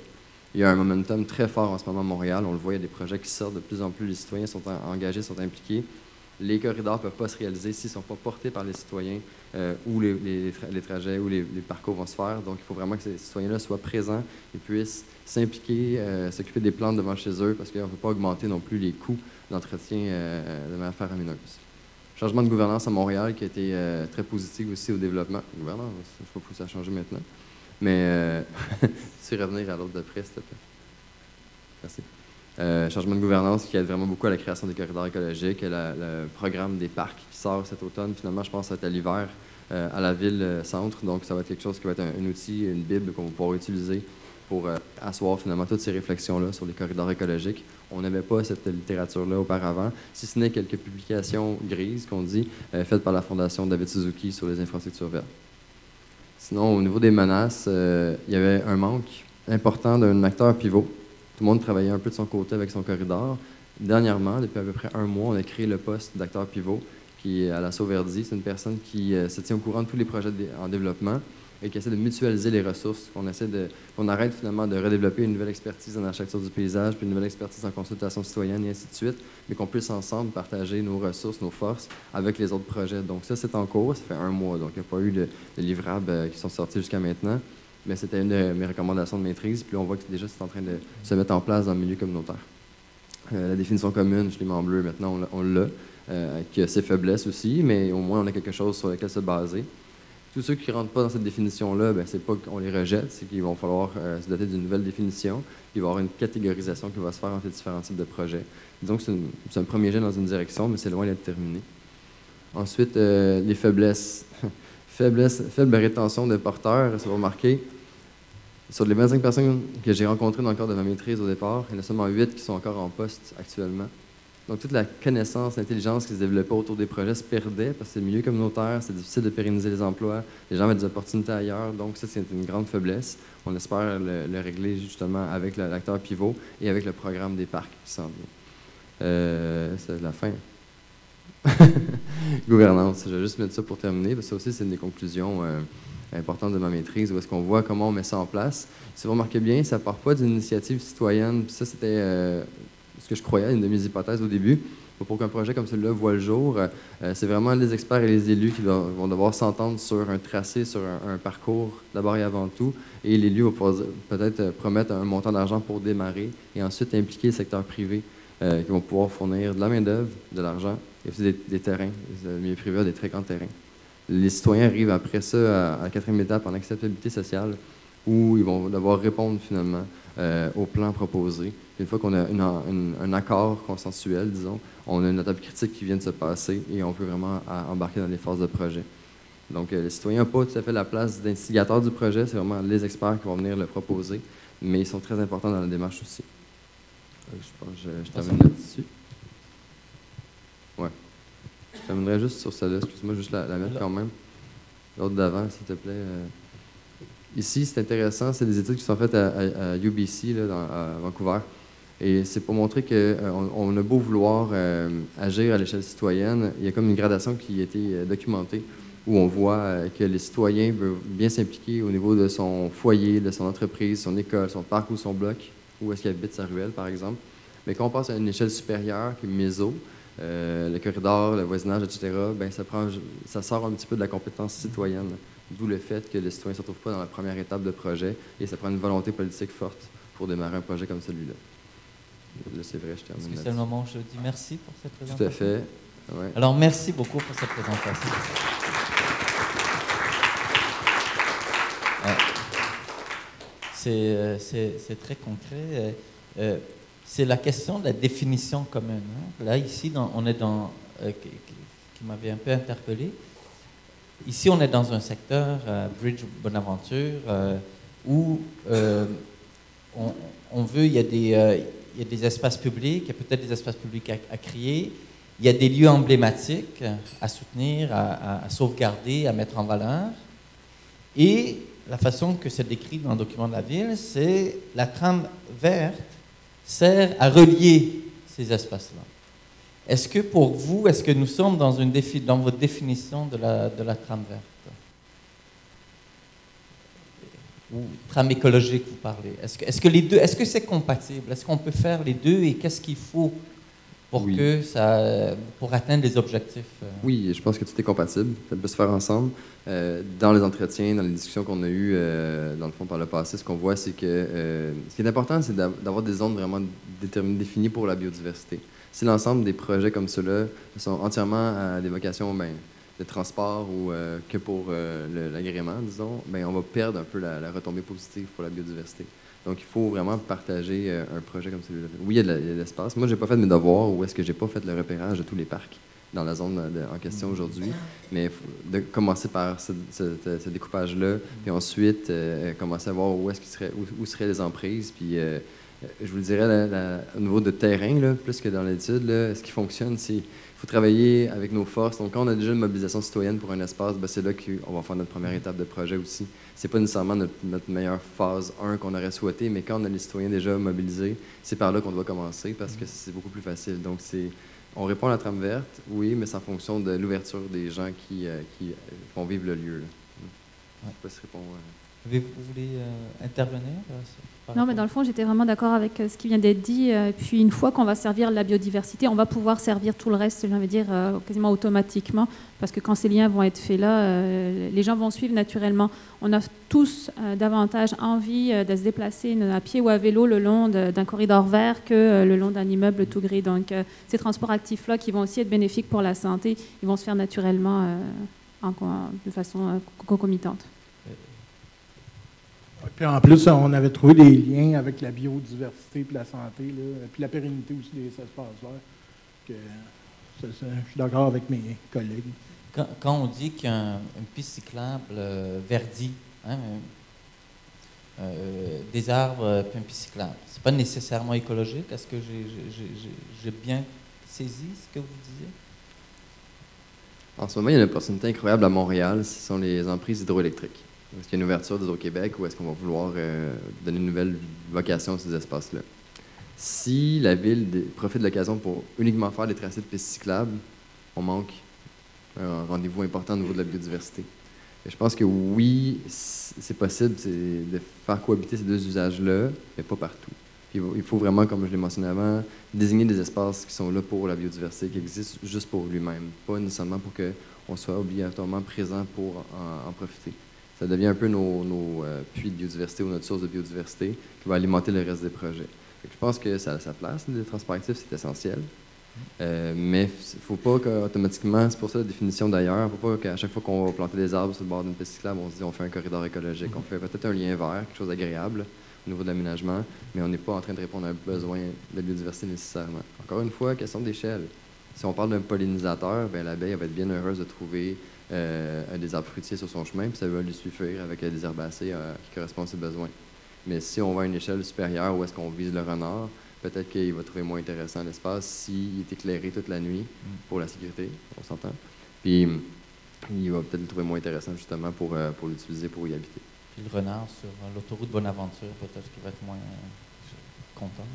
Il y a un momentum très fort en ce moment à Montréal. On le voit, il y a des projets qui sortent de plus en plus. Les citoyens sont engagés, sont impliqués. Les corridors ne peuvent pas se réaliser s'ils ne sont pas portés par les citoyens où les trajets, où les parcours vont se faire. Donc, il faut vraiment que ces citoyens-là soient présents et puissent s'impliquer, s'occuper des plantes devant chez eux parce qu'on ne peut pas augmenter non plus les coûts d'entretien de manière faramineuse. Changement de gouvernance à Montréal qui a été très positif aussi au développement. Gouvernance, je ne sais pas où ça a changé maintenant. Mais, tu revenir à l'autre d'après, s'il te plaît. Merci. Changement de gouvernance qui aide vraiment beaucoup à la création des corridors écologiques, le programme des parcs qui sort cet automne. Finalement, je pense que ça va être à l'hiver à la ville-centre. Donc, ça va être quelque chose qui va être un outil, une bible qu'on va pouvoir utiliser pour asseoir finalement toutes ces réflexions-là sur les corridors écologiques. On n'avait pas cette littérature-là auparavant, si ce n'est quelques publications grises, qu'on dit, faites par la Fondation David Suzuki sur les infrastructures vertes. Sinon, au niveau des menaces, il y avait un manque important d'un acteur pivot. Tout le monde travaillait un peu de son côté avec son corridor. Dernièrement, depuis à peu près un mois, on a créé le poste d'acteur pivot qui est à la Sauverdi. C'est une personne qui se tient au courant de tous les projets en développement et qui essaie de mutualiser les ressources, qu'on arrête finalement de redévelopper une nouvelle expertise en architecture du paysage, puis une nouvelle expertise en consultation citoyenne et ainsi de suite, mais qu'on puisse ensemble partager nos ressources, nos forces avec les autres projets. Donc ça, c'est en cours, ça fait un mois, donc il n'y a pas eu de livrables qui sont sortis jusqu'à maintenant, mais c'était une de mes recommandations de maîtrise, puis on voit que déjà c'est en train de se mettre en place dans le milieu communautaire. La définition commune, je l'ai mis en bleu maintenant, on l'a, qui a ses faiblesses aussi, mais au moins on a quelque chose sur lequel se baser. Tous ceux qui ne rentrent pas dans cette définition-là, c'est pas qu'on les rejette, c'est qu'il va falloir se doter d'une nouvelle définition. Il va y avoir une catégorisation qui va se faire entre les différents types de projets. Disons que c'est un premier jet dans une direction, mais c'est loin d'être terminé. Ensuite, les faiblesses. Faible rétention de porteurs, ça va remarquer. Sur les 25 personnes que j'ai rencontrées dans le cadre de ma maîtrise au départ, il y en a seulement 8 qui sont encore en poste actuellement. Donc, toute la connaissance, l'intelligence qui se développait autour des projets se perdait parce que c'est le milieu communautaire, c'est difficile de pérenniser les emplois, les gens avaient des opportunités ailleurs, donc ça, c'est une grande faiblesse. On espère le régler justement avec l'acteur pivot et avec le programme des parcs qui s'en vient. C'est la fin. Gouvernance, je vais juste mettre ça pour terminer, parce que ça aussi, c'est une des conclusions importantes de ma maîtrise, où est-ce qu'on voit comment on met ça en place. Si vous remarquez bien, ça ne part pas d'une initiative citoyenne, puis ça, c'était ce que je croyais, une de mes hypothèses au début. Pour qu'un projet comme celui-là voit le jour, c'est vraiment les experts et les élus qui vont devoir s'entendre sur un tracé, sur un parcours d'abord et avant tout. Et l'élu va pouvoir peut-être promettre un montant d'argent pour démarrer et ensuite impliquer le secteur privé qui vont pouvoir fournir de la main-d'œuvre, de l'argent et aussi des terrains. Le milieu privé a des très grands terrains. Les citoyens arrivent après ça à la 4e étape en acceptabilité sociale où ils vont devoir répondre finalement au plan proposé. Une fois qu'on a un accord consensuel, disons, on a une étape critique qui vient de se passer et on peut vraiment embarquer dans les phases de projet. Donc, les citoyens n'ont pas tout à fait la place d'instigateur du projet, c'est vraiment les experts qui vont venir le proposer, mais ils sont très importants dans la démarche aussi. Je pense que je termine là-dessus. Ouais. Je terminerai juste sur celle-là, excuse-moi, juste la mettre quand même. L'autre d'avant, s'il te plaît. Ici, c'est intéressant, c'est des études qui sont faites à UBC, là, à Vancouver. Et c'est pour montrer qu'on a beau vouloir agir à l'échelle citoyenne, il y a comme une gradation qui a été documentée, où on voit que les citoyens veulent bien s'impliquer au niveau de son foyer, de son entreprise, son école, son parc ou son bloc, où est-ce qu'il habite sa ruelle, par exemple. Mais quand on passe à une échelle supérieure, qui est méso, le corridor, le voisinage, etc., ben ça sort un petit peu de la compétence citoyenne. D'où le fait que les citoyens ne se retrouvent pas dans la première étape de projet et ça prend une volonté politique forte pour démarrer un projet comme celui-là. Là, c'est vrai, je termine.
Est-ce que c'est le moment où je dis merci pour cette présentation?
Tout à fait. Ouais.
Alors, merci beaucoup pour cette présentation. C'est très concret. C'est la question de la définition commune. Hein. Là, ici, on est dans... qui m'avait un peu interpellé. Ici, on est dans un secteur, Bridge Bonaventure, où on veut, il y a des espaces publics, il y a peut-être des espaces publics à créer, il y a des lieux emblématiques à soutenir, à sauvegarder, à mettre en valeur. Et la façon que c'est décrit dans le document de la ville, c'est la trame verte sert à relier ces espaces-là. Est-ce que pour vous, est-ce que nous sommes dans votre définition de la trame verte? Ou trame écologique, vous parlez. Est-ce que les deux, est-ce que c'est compatible? Est-ce qu'on peut faire les deux et qu'est-ce qu'il faut pour pour atteindre les objectifs?
Oui, je pense que tout est compatible. Ça peut se faire ensemble. Dans les entretiens, dans les discussions qu'on a eues, dans le fond, par le passé, ce qu'on voit, c'est que ce qui est important, c'est d'avoir des zones vraiment définies pour la biodiversité. Si l'ensemble des projets comme ceux-là sont entièrement à des vocations de transport ou que pour l'agrément, disons, on va perdre un peu la retombée positive pour la biodiversité. Donc, il faut vraiment partager un projet comme celui-là. Oui, il y a de l'espace. Moi, je n'ai pas fait mes devoirs ou est-ce que je n'ai pas fait le repérage de tous les parcs dans la zone en question aujourd'hui. Mais de commencer par ce découpage-là, puis ensuite commencer à voir où seraient les emprises, puis je vous le dirais, au niveau de terrain, là, plus que dans l'étude, ce qui fonctionne, c'est qu'il faut travailler avec nos forces. Donc, quand on a déjà une mobilisation citoyenne pour un espace, c'est là qu'on va faire notre première étape de projet aussi. C'est pas nécessairement notre meilleure phase 1 qu'on aurait souhaité, mais quand on a les citoyens déjà mobilisés, c'est par là qu'on doit commencer parce que c'est beaucoup plus facile. Donc, on répond à la trame verte, oui, mais c'est en fonction de l'ouverture des gens qui font vivre le lieu. Je ne sais pas si ça répond.
Vous voulez intervenir? Non, mais dans le fond, j'étais vraiment d'accord avec ce qui vient d'être dit. Puis une fois qu'on va servir la biodiversité, on va pouvoir servir tout le reste, j'ai envie de dire, quasiment automatiquement, parce que quand ces liens vont être faits là, les gens vont suivre naturellement. On a tous davantage envie de se déplacer à pied ou à vélo le long d'un corridor vert que le long d'un immeuble tout gris. Donc, ces transports actifs-là qui vont aussi être bénéfiques pour la santé, ils vont se faire naturellement de façon concomitante.
Puis en plus, on avait trouvé des liens avec la biodiversité et la santé, là, puis la pérennité aussi des espaces verts. Je suis d'accord avec mes collègues.
Quand on dit qu'il y a une piste cyclable verdie, hein, des arbres puis une piste cyclable, c'est pas nécessairement écologique. Est-ce que j'ai bien saisi ce que vous disiez?
En ce moment, il y a une opportunité incroyable à Montréal, ce sont les emprises hydroélectriques. Est-ce qu'il y a une ouverture d'Hydro-Québec ou est-ce qu'on va vouloir donner une nouvelle vocation à ces espaces-là? Si la ville profite de l'occasion pour uniquement faire des tracés de pistes cyclables, on manque un rendez-vous important au niveau de la biodiversité. Et je pense que oui, c'est possible de faire cohabiter ces deux usages-là, mais pas partout. Puis il faut vraiment, comme je l'ai mentionné avant, désigner des espaces qui sont là pour la biodiversité, qui existent juste pour lui-même, pas nécessairement pour qu'on soit obligatoirement présent pour en profiter. Ça devient un peu nos puits de biodiversité ou notre source de biodiversité qui va alimenter le reste des projets. Je pense que ça a sa place, les transports actifs, c'est essentiel. Mais il ne faut pas qu'automatiquement, c'est pour ça la définition d'ailleurs, il ne faut pas qu'à chaque fois qu'on va planter des arbres sur le bord d'une piste cyclable, on se dit on fait un corridor écologique, on fait peut-être un lien vert, quelque chose d'agréable, au niveau de l'aménagement, mais on n'est pas en train de répondre à un besoin de biodiversité nécessairement. Encore une fois, question d'échelle. Si on parle d'un pollinisateur, ben, l'abeille va être bien heureuse de trouver des arbres fruitiers sur son chemin, puis ça va lui suffire avec des herbacées qui correspondent à ses besoins. Mais si on va à une échelle supérieure où est-ce qu'on vise le renard, peut-être qu'il va trouver moins intéressant l'espace s'il est éclairé toute la nuit pour la sécurité, on s'entend. Puis il va peut-être le trouver moins intéressant justement pour l'utiliser pour y habiter.
Puis le renard sur l'autoroute Bonaventure, peut-être qu'il va être moins content.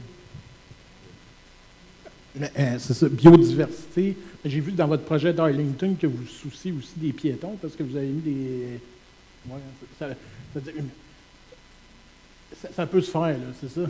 C'est ça, biodiversité. J'ai vu dans votre projet d'Arlington que vous souciez aussi des piétons parce que vous avez mis des... Ouais, ça peut se faire, là, c'est ça?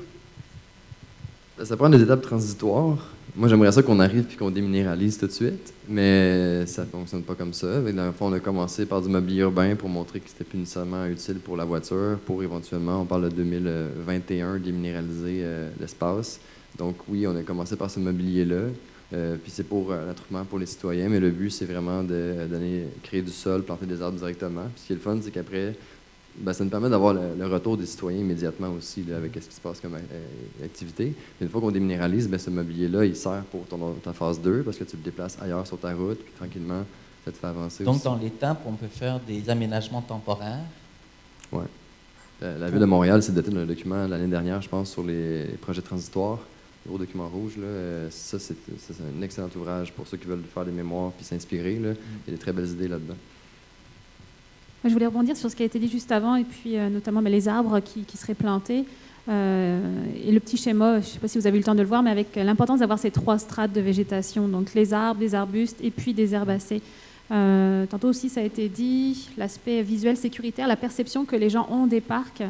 Ça prend des étapes transitoires. Moi, j'aimerais ça qu'on arrive et qu'on déminéralise tout de suite, mais ça ne fonctionne pas comme ça. Dans le fond, on a commencé par du mobilier urbain pour montrer que c'était plus nécessairement utile pour la voiture, pour éventuellement, on parle de 2021, déminéraliser l'espace. Donc oui, on a commencé par ce mobilier-là, puis c'est pour l'attroupement pour les citoyens, mais le but, c'est vraiment de créer du sol, planter des arbres directement. Puis ce qui est le fun, c'est qu'après, ben, ça nous permet d'avoir le retour des citoyens immédiatement aussi, là, avec ce qui se passe comme activité. Mais une fois qu'on déminéralise, ben, ce mobilier-là, il sert pour ta phase 2, parce que tu le déplaces ailleurs sur ta route, puis tranquillement, ça te fait avancer
Donc,
aussi.
dans l'étape, on peut faire des aménagements temporaires.
Oui. La Ville de Montréal s'est dotée d'un document l'année dernière, je pense, sur les projets transitoires. Le gros document rouge, là, ça, c'est un excellent ouvrage pour ceux qui veulent faire des mémoires puis s'inspirer. Là. Il y a des très belles idées là-dedans.
Je voulais rebondir sur ce qui a été dit juste avant, et puis notamment les arbres qui seraient plantés. Et le petit schéma, je ne sais pas si vous avez eu le temps de le voir, mais avec l'importance d'avoir ces 3 strates de végétation, donc les arbres, des arbustes et puis des herbacées. Tantôt aussi, ça a été dit, l'aspect visuel sécuritaire, la perception que les gens ont des parcs.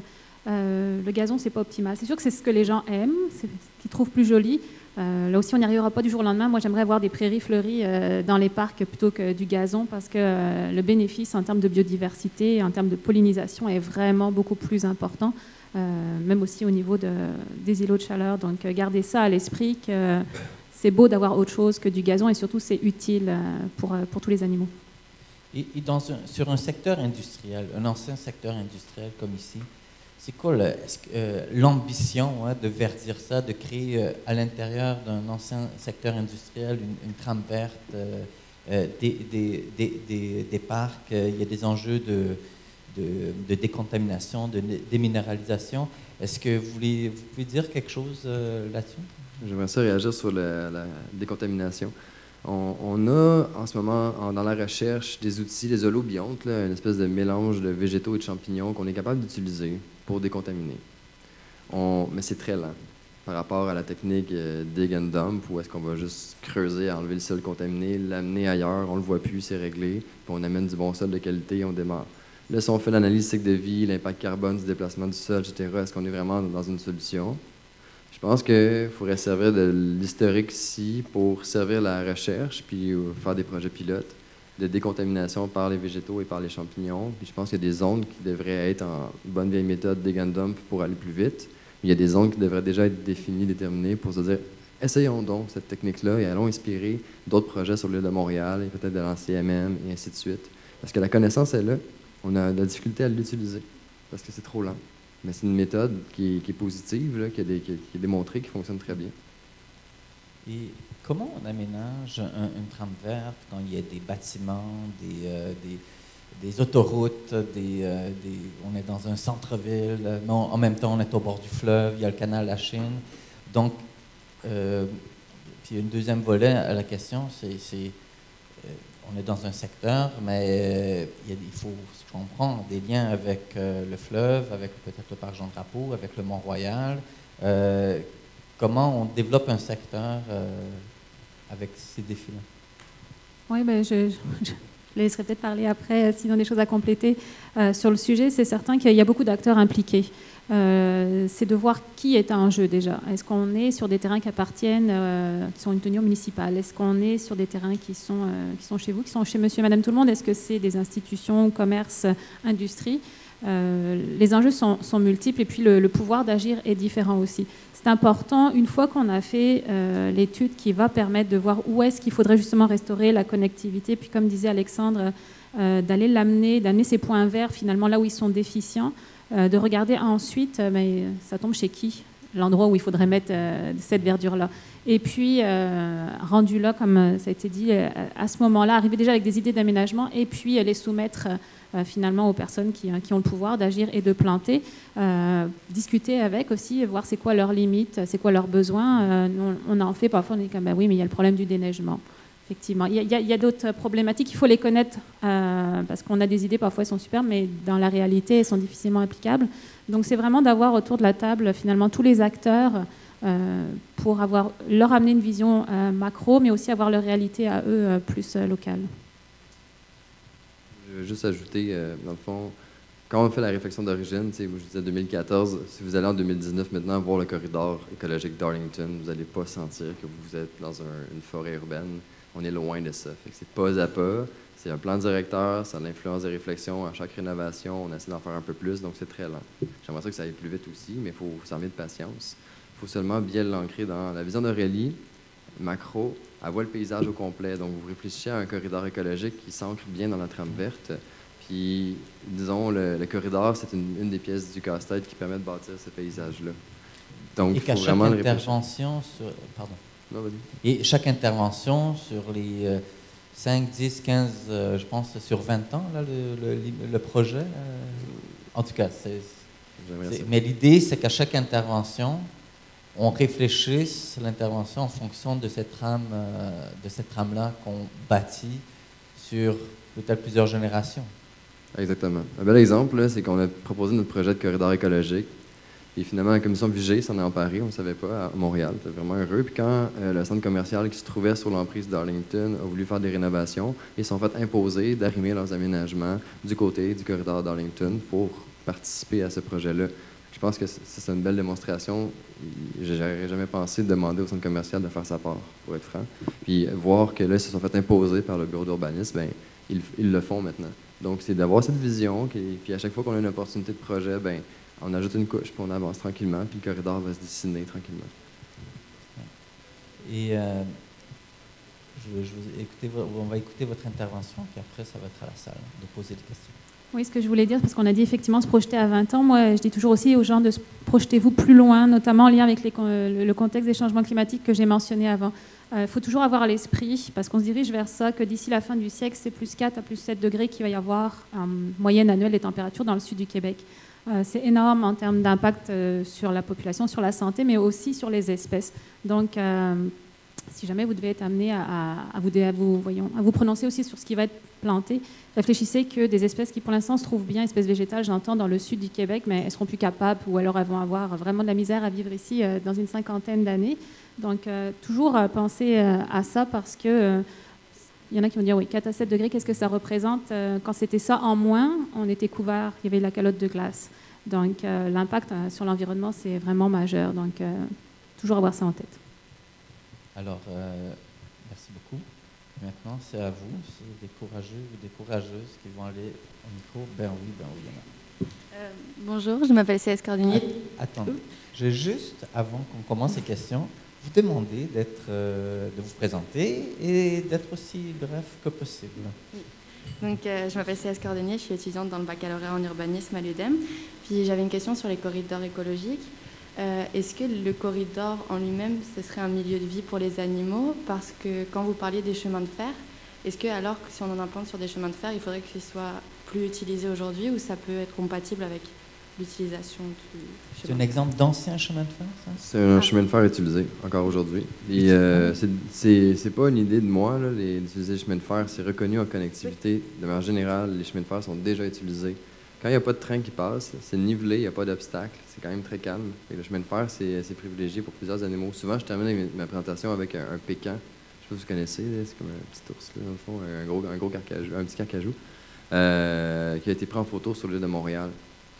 Le gazon, c'est pas optimal. C'est sûr que c'est ce que les gens aiment, c'est ce qu'ils trouvent plus joli. Là aussi, on n'y arrivera pas du jour au lendemain. Moi, j'aimerais avoir des prairies fleuries dans les parcs plutôt que du gazon parce que le bénéfice en termes de biodiversité, en termes de pollinisation est vraiment beaucoup plus important, même aussi au niveau des îlots de chaleur. Donc, gardez ça à l'esprit que c'est beau d'avoir autre chose que du gazon et surtout, c'est utile pour tous les animaux.
Et sur un secteur industriel, un ancien secteur industriel comme ici, c'est quoi l'ambition de verdir ça, de créer à l'intérieur d'un ancien secteur industriel une trame verte, des parcs, il y a des enjeux de décontamination, de déminéralisation. Est-ce que vous pouvez dire quelque chose là-dessus?
J'aimerais ça réagir sur la décontamination. On a en ce moment dans la recherche des outils, les holobiontes, là, une espèce de mélange de végétaux et de champignons qu'on est capable d'utiliser pour décontaminer. Mais c'est très lent par rapport à la technique dig and dump, où est-ce qu'on va juste creuser, enlever le sol contaminé, l'amener ailleurs, on le voit plus, c'est réglé, puis on amène du bon sol de qualité et on démarre. Là, si on fait l'analyse cycle de vie, l'impact carbone du déplacement du sol, etc., est-ce qu'on est vraiment dans une solution? Je pense qu'il faudrait servir de l'historique ici pour servir la recherche puis faire des projets pilotes de décontamination par les végétaux et par les champignons. Puis je pense qu'il y a des zones qui devraient être en bonne vieille méthode dig and dump pour aller plus vite. Mais il y a des zones qui devraient déjà être définies, déterminées pour se dire essayons donc cette technique-là et allons inspirer d'autres projets sur l'île de Montréal et peut-être de l'ANCMM et ainsi de suite. Parce que la connaissance est là. On a de la difficulté à l'utiliser parce que c'est trop lent. Mais c'est une méthode qui est positive, là, qui est démontrée, qui fonctionne très bien.
Et comment on aménage une trame verte quand il y a des bâtiments, des autoroutes, on est dans un centre-ville, mais en même temps on est au bord du fleuve, il y a le canal La Chine. Donc, puis une deuxième volet à la question, c'est on est dans un secteur, mais il faut, je comprends, des liens avec le fleuve, avec peut-être le parc Jean-Drapeau, avec le Mont-Royal. Comment on développe un secteur avec ces défis-là?
Oui, ben je laisserai peut-être parler après, s'ils ont des choses à compléter. Sur le sujet, c'est certain qu'il y a beaucoup d'acteurs impliqués. C'est de voir qui est en jeu déjà. Est-ce qu'on est sur des terrains qui appartiennent, qui sont une tenue municipale? Est-ce qu'on est sur des terrains qui sont chez vous, qui sont chez monsieur et madame tout le monde? Est-ce que c'est des institutions, commerce, industrie? Les enjeux sont multiples et puis le pouvoir d'agir est différent aussi. C'est important, une fois qu'on a fait l'étude qui va permettre de voir où est-ce qu'il faudrait justement restaurer la connectivité, puis comme disait Alexandre, d'amener ces points verts finalement là où ils sont déficients, de regarder ensuite, mais ça tombe chez qui, l'endroit où il faudrait mettre cette verdure-là. Et puis, rendu là, comme ça a été dit, à ce moment-là, arriver déjà avec des idées d'aménagement et puis les soumettre finalement aux personnes qui ont le pouvoir d'agir et de planter, discuter avec aussi, voir c'est quoi leurs limites, c'est quoi leurs besoins. On en fait parfois, on est comme, ben oui, mais il y a le problème du déneigement. Effectivement, il y a d'autres problématiques, il faut les connaître parce qu'on a des idées, parfois elles sont super, mais dans la réalité, elles sont difficilement applicables. Donc c'est vraiment d'avoir autour de la table finalement tous les acteurs pour leur amener une vision macro, mais aussi avoir leur réalité à eux plus locale.
Je veux juste ajouter, dans le fond, quand on fait la réflexion d'origine, je disais 2014, si vous allez en 2019 maintenant voir le corridor écologique d'Arlington, vous n'allez pas sentir que vous êtes dans une forêt urbaine. On est loin de ça. Fait que c'est pas à pas. C'est un plan directeur, ça a l'influence des réflexions. À chaque rénovation, on essaie d'en faire un peu plus, donc c'est très lent. J'aimerais ça que ça aille plus vite aussi, mais il faut s'en mettre de patience. Il faut seulement bien l'ancrer dans la vision d'Aurélie, macro, elle voit le paysage au complet. Donc, vous réfléchissez à un corridor écologique qui s'ancre bien dans la trame verte. Puis, disons, le corridor, c'est une des pièces du casse-tête qui permet de bâtir ce paysage-là. Donc,
et qu'à chaque intervention sur... Pardon.
Non, vas-y.
Et chaque intervention sur les 5, 10, 15, je pense, sur 20 ans, là, le projet. En tout cas, mais l'idée, c'est qu'à chaque intervention, on réfléchisse l'intervention en fonction de cette trame-là qu'on bâtit sur peut-être plusieurs générations. Exactement.
Un bel exemple, c'est qu'on a proposé notre projet de corridor écologique. Et finalement, la commission Vigée s'en est emparée, on ne savait pas, à Montréal. C'était vraiment heureux. Puis quand le centre commercial qui se trouvait sur l'emprise d'Arlington a voulu faire des rénovations, ils se sont fait imposer d'arrimer leurs aménagements du côté du corridor d'Arlington pour participer à ce projet-là. Je pense que c'est une belle démonstration. Je n'aurais jamais pensé de demander au centre commercial de faire sa part, pour être franc. Puis voir que là, ils se sont fait imposer par le bureau d'urbanisme, bien, ils le font maintenant. Donc, c'est d'avoir cette vision, puis à chaque fois qu'on a une opportunité de projet, bien, on ajoute une couche, puis on avance tranquillement, puis le corridor va se dessiner tranquillement.
Et on va écouter votre intervention, puis après, ça va être à la salle de poser des questions.
Oui, ce que je voulais dire, parce qu'on a dit effectivement se projeter à 20 ans. Moi, je dis toujours aussi aux gens de se projetez-vous plus loin, notamment en lien avec le contexte des changements climatiques que j'ai mentionné avant. Il faut toujours avoir à l'esprit, parce qu'on se dirige vers ça, que d'ici la fin du siècle, c'est plus 4 à plus 7 degrés qu'il va y avoir en moyenne annuelle des températures dans le sud du Québec. C'est énorme en termes d'impact sur la population, sur la santé, mais aussi sur les espèces. Donc, si jamais vous devez être amené à vous prononcer aussi sur ce qui va être planté, réfléchissez que des espèces qui pour l'instant se trouvent bien, espèces végétales, j'entends, dans le sud du Québec, mais elles seront plus capables ou alors elles vont avoir vraiment de la misère à vivre ici dans une 50aine d'années. Donc, toujours penser à ça parce que il y en a qui vont dire, oui, 4 à 7 degrés, qu'est-ce que ça représente? Quand c'était ça en moins, on était couvert, il y avait la calotte de glace. Donc, l'impact sur l'environnement, c'est vraiment majeur. Donc, toujours avoir ça en tête.
Alors, merci beaucoup. Maintenant, c'est à vous. C'est des courageux ou des courageuses qui vont aller au micro. Ben oui, il y en a.
Bonjour, je m'appelle C.S. Cordonnier.
Attendez, je vais juste, avant qu'on commence les questions, vous demander de vous présenter et d'être aussi bref que possible.
Donc, je m'appelle C.S. Cordonnier, je suis étudiante dans le baccalauréat en urbanisme à l'UDEM. Puis j'avais une question sur les corridors écologiques. Est-ce que le corridor en lui-même, ce serait un milieu de vie pour les animaux? Parce que quand vous parliez des chemins de fer, est-ce que alors que si on en implante sur des chemins de fer, il faudrait qu'ils soient plus utilisés aujourd'hui ou ça peut être compatible avec l'utilisation du chemin?
C'est un exemple d'ancien chemin de fer, ça?
C'est un chemin de fer utilisé encore aujourd'hui. Et c'est pas une idée de moi, d'utiliser les chemins de fer. C'est reconnu en connectivité. De manière générale, les chemins de fer sont déjà utilisés. Quand il n'y a pas de train qui passe, c'est nivelé, il n'y a pas d'obstacle, c'est quand même très calme. Et le chemin de fer, c'est privilégié pour plusieurs animaux. Souvent, je termine avec ma présentation avec un pécan. Je ne sais pas si vous connaissez, c'est comme un petit ours, là, dans le fond, un gros carcajou, un petit carcajou, qui a été pris en photo sur l'île de Montréal.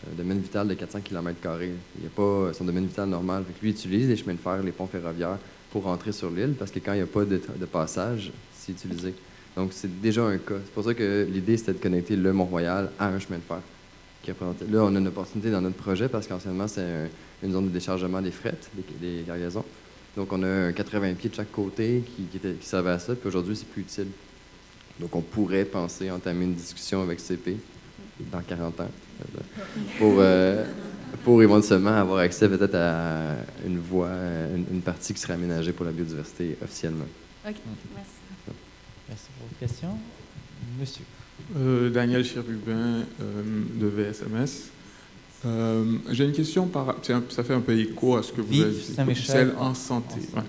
Un domaine vital de 400 km². Il n'y a pas son domaine vital normal. Fait que lui, il utilise les chemins de fer, les ponts ferroviaires pour rentrer sur l'île, parce que quand il n'y a pas de passage, c'est utilisé. Donc, c'est déjà un cas. C'est pour ça que l'idée, c'était de connecter le Mont-Royal à un chemin de fer. Là, on a une opportunité dans notre projet parce qu'anciennement, c'est une zone de déchargement des frettes, des cargaisons. Donc, on a 80 pieds de chaque côté qui servait à ça, puis aujourd'hui, c'est plus utile. Donc, on pourrait penser entamer une discussion avec CP dans 40 ans, pour éventuellement avoir accès peut-être à une voie, une partie qui serait aménagée pour la biodiversité officiellement.
OK, merci.
Merci pour votre question. Monsieur.
Daniel Chérubin de VSMS. J'ai une question, ça fait un peu écho à ce que vous avez dit.
Saint-Michel
en santé. Ouais.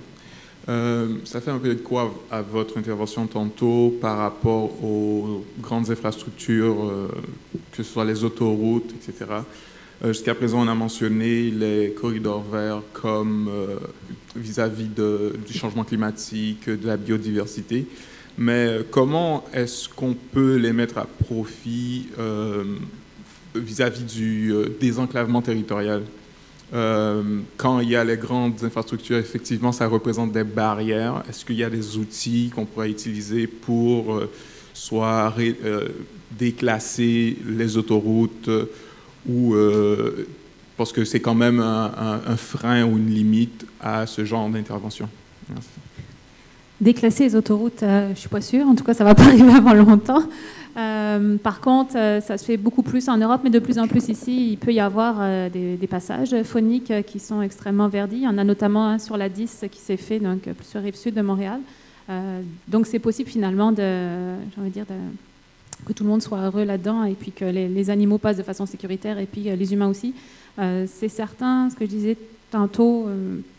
Ça fait un peu écho à votre intervention tantôt par rapport aux grandes infrastructures, que ce soit les autoroutes, etc. Jusqu'à présent, on a mentionné les corridors verts comme vis-à-vis du changement climatique, de la biodiversité. Mais comment est-ce qu'on peut les mettre à profit vis-à-vis du désenclavement territorial? Quand il y a les grandes infrastructures, effectivement, ça représente des barrières. Est-ce qu'il y a des outils qu'on pourrait utiliser pour soit déclasser les autoroutes ou parce que c'est quand même un frein ou une limite à ce genre d'intervention? Merci.
Déclasser les autoroutes, je ne suis pas sûre. En tout cas, ça ne va pas arriver avant longtemps. Par contre, ça se fait beaucoup plus en Europe, mais de plus en plus ici, il peut y avoir des passages phoniques qui sont extrêmement verdis. Il y en a notamment un sur la 10 qui s'est fait donc, plus sur la rive sud de Montréal. Donc, c'est possible finalement que tout le monde soit heureux là-dedans et puis que les animaux passent de façon sécuritaire et puis les humains aussi. C'est certain, ce que je disais tantôt,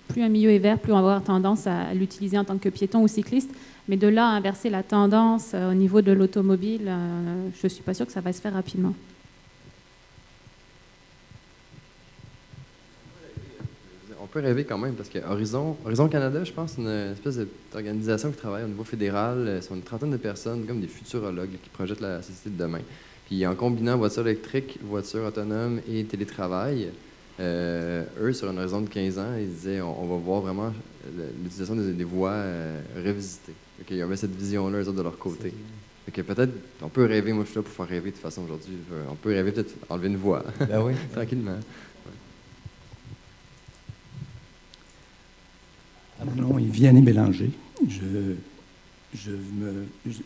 plus un milieu est vert, plus on va avoir tendance à l'utiliser en tant que piéton ou cycliste. Mais de là à inverser la tendance au niveau de l'automobile, je ne suis pas sûre que ça va se faire rapidement.
On peut rêver quand même, parce que Horizon Canada, je pense, c'est une espèce d'organisation qui travaille au niveau fédéral. Ce sont une trentaine de personnes, comme des futurologues, qui projettent la société de demain. Puis en combinant voiture électrique, voiture autonome et télétravail, eux, sur un horizon de 15 ans, ils disaient on va voir vraiment l'utilisation des voies revisitées. Okay, ils avaient cette vision-là, eux autres, de leur côté. Okay, peut-être, on peut rêver, moi je suis là pour faire rêver de toute façon aujourd'hui. On peut rêver peut-être enlever une voie.
Ben oui.
Tranquillement.
Mon nom est Vianney Bélanger.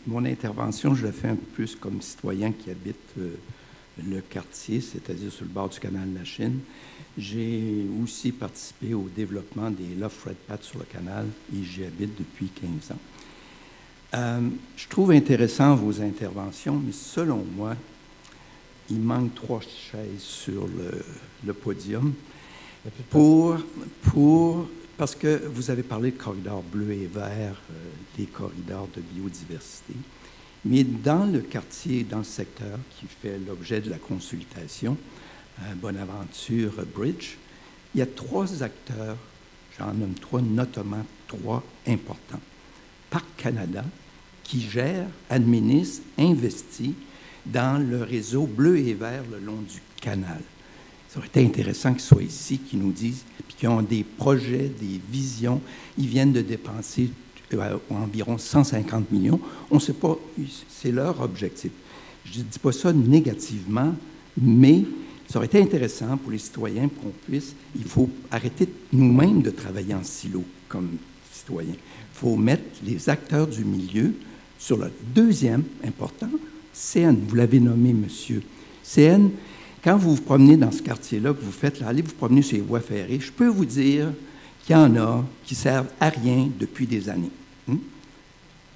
Mon intervention, je la fais un peu plus comme citoyen qui habite le quartier, c'est-à-dire sur le bord du canal de la Chine. J'ai aussi participé au développement des Love Fred Path sur le canal et j'y habite depuis 15 ans. Je trouve intéressant vos interventions, mais selon moi, il manque 3 chaises sur le podium parce que vous avez parlé de corridors bleus et verts, des corridors de biodiversité. Mais dans le quartier, dans le secteur qui fait l'objet de la consultation, Bonaventure Bridge, il y a 3 acteurs, j'en nomme 3, notamment 3 importants. Parc Canada, qui gère, administre, investit dans le réseau bleu et vert le long du canal. Ça aurait été intéressant qu'ils soient ici, qu'ils nous disent, puis qu'ils ont des projets, des visions. Ils viennent de dépenser environ 150 millions. On ne sait pas, c'est leur objectif. Je ne dis pas ça négativement, mais ça aurait été intéressant pour les citoyens pour qu'on puisse, il faut arrêter nous-mêmes de travailler en silo comme citoyens. Il faut mettre les acteurs du milieu sur le deuxième important, CN, vous l'avez nommé, monsieur. CN, quand vous vous promenez dans ce quartier-là, que vous faites, là, allez vous promener sur les voies ferrées, je peux vous dire qu'il y en a qui servent à rien depuis des années.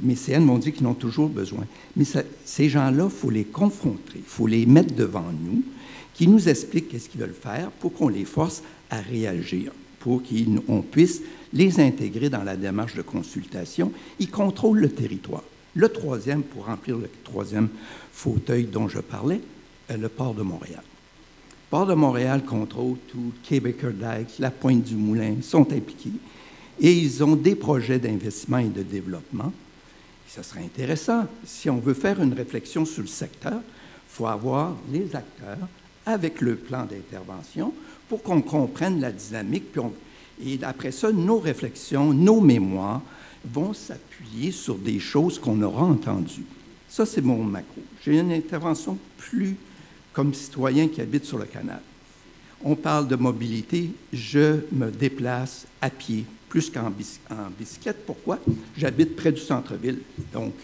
Mais CN m'ont dit qu'ils en ont toujours besoin. Mais ces gens-là, il faut les confronter, il faut les mettre devant nous, qui nous expliquent qu'est-ce qu'ils veulent faire pour qu'on les force à réagir, pour qu'on puisse les intégrer dans la démarche de consultation. Ils contrôlent le territoire. Le troisième, pour remplir le troisième fauteuil dont je parlais, le port de Montréal. Le port de Montréal contrôle tout, Québec-Dike, la Pointe du Moulin sont impliqués et ils ont des projets d'investissement et de développement. Et ça serait intéressant. Si on veut faire une réflexion sur le secteur, il faut avoir les acteurs avec le plan d'intervention pour qu'on comprenne la dynamique. Et après ça, nos réflexions, nos mémoires vont s'appuyer sur des choses qu'on aura entendues. Ça, c'est mon macro. J'ai une intervention plus comme citoyen qui habite sur le canal. On parle de mobilité, je me déplace à pied, plus qu'en bicyclette. Pourquoi? J'habite près du centre-ville. Donc,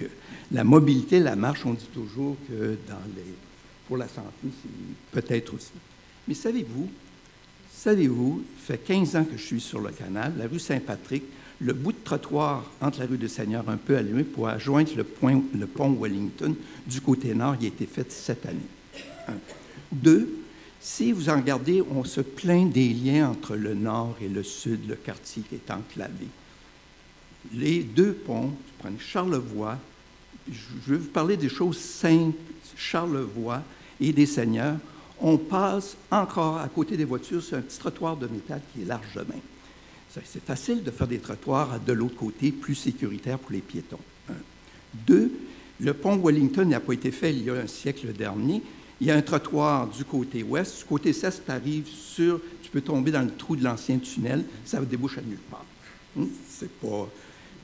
la mobilité, la marche, on dit toujours que dans pour la santé, c'est peut-être aussi. Mais savez-vous, ça fait 15 ans que je suis sur le canal, la rue Saint-Patrick, le bout de trottoir entre la rue des Seigneurs un peu allumé pour adjoindre le pont Wellington du côté nord, il a été fait cette année. 1. 2, si vous en regardez, on se plaint des liens entre le nord et le sud, le quartier qui est enclavé. Les deux ponts, vous prenez Charlevoix, je vais vous parler des choses simples, Charlevoix et des Seigneurs, on passe encore à côté des voitures sur un petit trottoir de métal qui est large de même. C'est facile de faire des trottoirs de l'autre côté, plus sécuritaires pour les piétons. 1. 2, le pont Wellington n'a pas été fait il y a un siècle dernier. Il y a un trottoir du côté ouest. Du côté est, tu arrives tu peux tomber dans le trou de l'ancien tunnel, ça débouche à nulle part. C'est pas...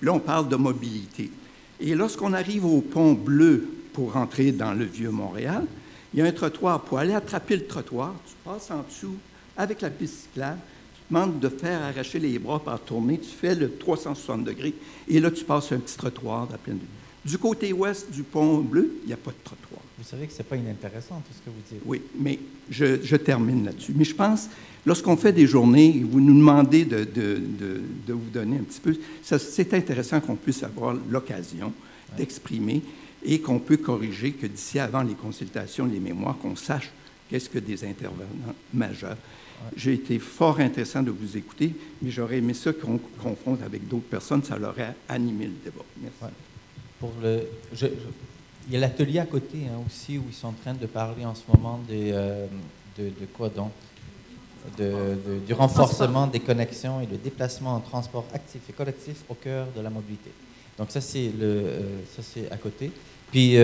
Là, on parle de mobilité. Et lorsqu'on arrive au pont bleu pour rentrer dans le Vieux-Montréal, il y a un trottoir. Pour aller attraper le trottoir, tu passes en dessous avec la piste cyclable, tu te demandes de faire arracher les bras par tourner, tu fais le 360 degrés, et là, tu passes un petit trottoir à pleine vue. Du côté ouest du pont bleu, il n'y a pas de trottoir.
Vous savez que ce n'est pas inintéressant, tout ce que vous dites.
Oui, mais je termine là-dessus. Mais je pense, lorsqu'on fait des journées, vous nous demandez de vous donner un petit peu, c'est intéressant qu'on puisse avoir l'occasion d'exprimer et qu'on peut corriger, que d'ici avant les consultations, les mémoires, qu'on sache qu'est-ce que des intervenants majeurs. J'ai été fort intéressant de vous écouter, mais j'aurais aimé ça qu'on confronte avec d'autres personnes, ça leur aurait animé le débat. Merci.
Ouais. Il y a l'atelier à côté aussi où ils sont en train de parler en ce moment de quoi donc du renforcement des connexions et le déplacement en transport actif et collectif au cœur de la mobilité. Donc ça c'est à côté. Puis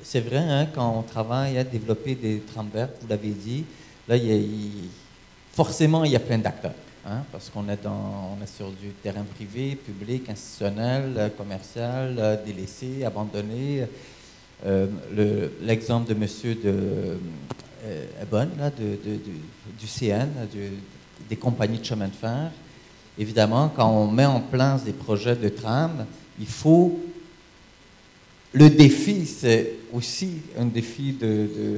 c'est vrai quand on travaille à développer des trames vertes, vous l'avez dit, là forcément il y a plein d'acteurs. Parce qu'on est sur du terrain privé, public, institutionnel, commercial, délaissé, abandonné. L'exemple de monsieur Ebon, du CN, des compagnies de chemin de fer. Évidemment, quand on met en place des projets de tram, il faut... Le défi, c'est aussi un défi de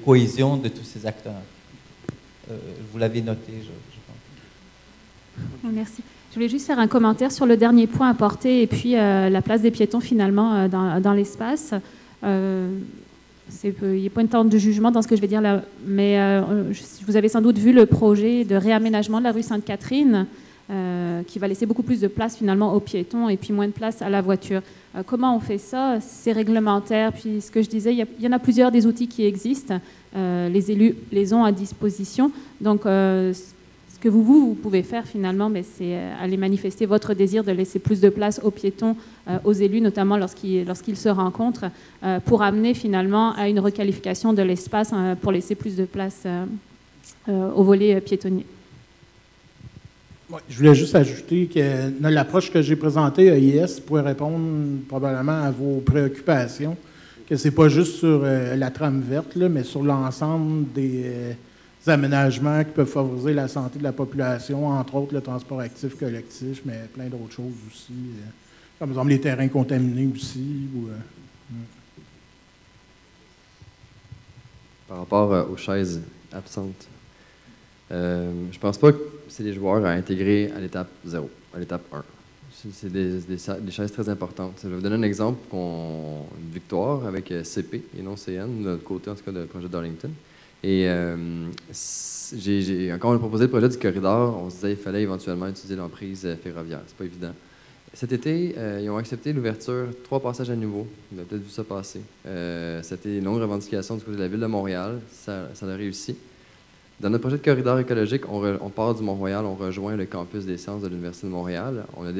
cohésion de tous ces acteurs. Vous l'avez noté, je pense.
Merci. Je voulais juste faire un commentaire sur le dernier point apporté et puis la place des piétons finalement dans l'espace. Il n'y a pas une tente de jugement dans ce que je vais dire là, mais vous avez sans doute vu le projet de réaménagement de la rue Sainte-Catherine qui va laisser beaucoup plus de place finalement aux piétons et puis moins de place à la voiture. Comment on fait ça? C'est réglementaire. Puis ce que je disais, il y en a plusieurs des outils qui existent. Les élus les ont à disposition. Donc, ce que vous pouvez faire finalement, c'est aller manifester votre désir de laisser plus de place aux piétons, aux élus, notamment lorsqu'ils se rencontrent, pour amener finalement à une requalification de l'espace pour laisser plus de place au volet piétonnier.
Ouais, je voulais juste ajouter que l'approche que j'ai présentée à IS pourrait répondre probablement à vos préoccupations, que ce n'est pas juste sur la trame verte, là, mais sur l'ensemble des aménagements qui peuvent favoriser la santé de la population, entre autres le transport actif collectif, mais plein d'autres choses aussi, comme par exemple les terrains contaminés aussi.
Par rapport aux chaises absentes, je pense pas que c'est les joueurs à intégrer à l'étape 0, à l'étape 1. C'est des chaises très importantes. Je vais vous donner un exemple, une victoire avec CP et non CN, de notre côté en tout cas du projet Darlington. Et quand on a proposé le projet du corridor, on se disait qu'il fallait éventuellement utiliser l'emprise ferroviaire. C'est pas évident. Cet été, ils ont accepté l'ouverture, 3 passages à nouveau. Vous avez peut-être vu ça passer. C'était une longue revendication du côté de la Ville de Montréal. Ça a réussi. Dans notre projet de corridor écologique, on part du Mont-Royal, on rejoint le campus des sciences de l'Université de Montréal. On a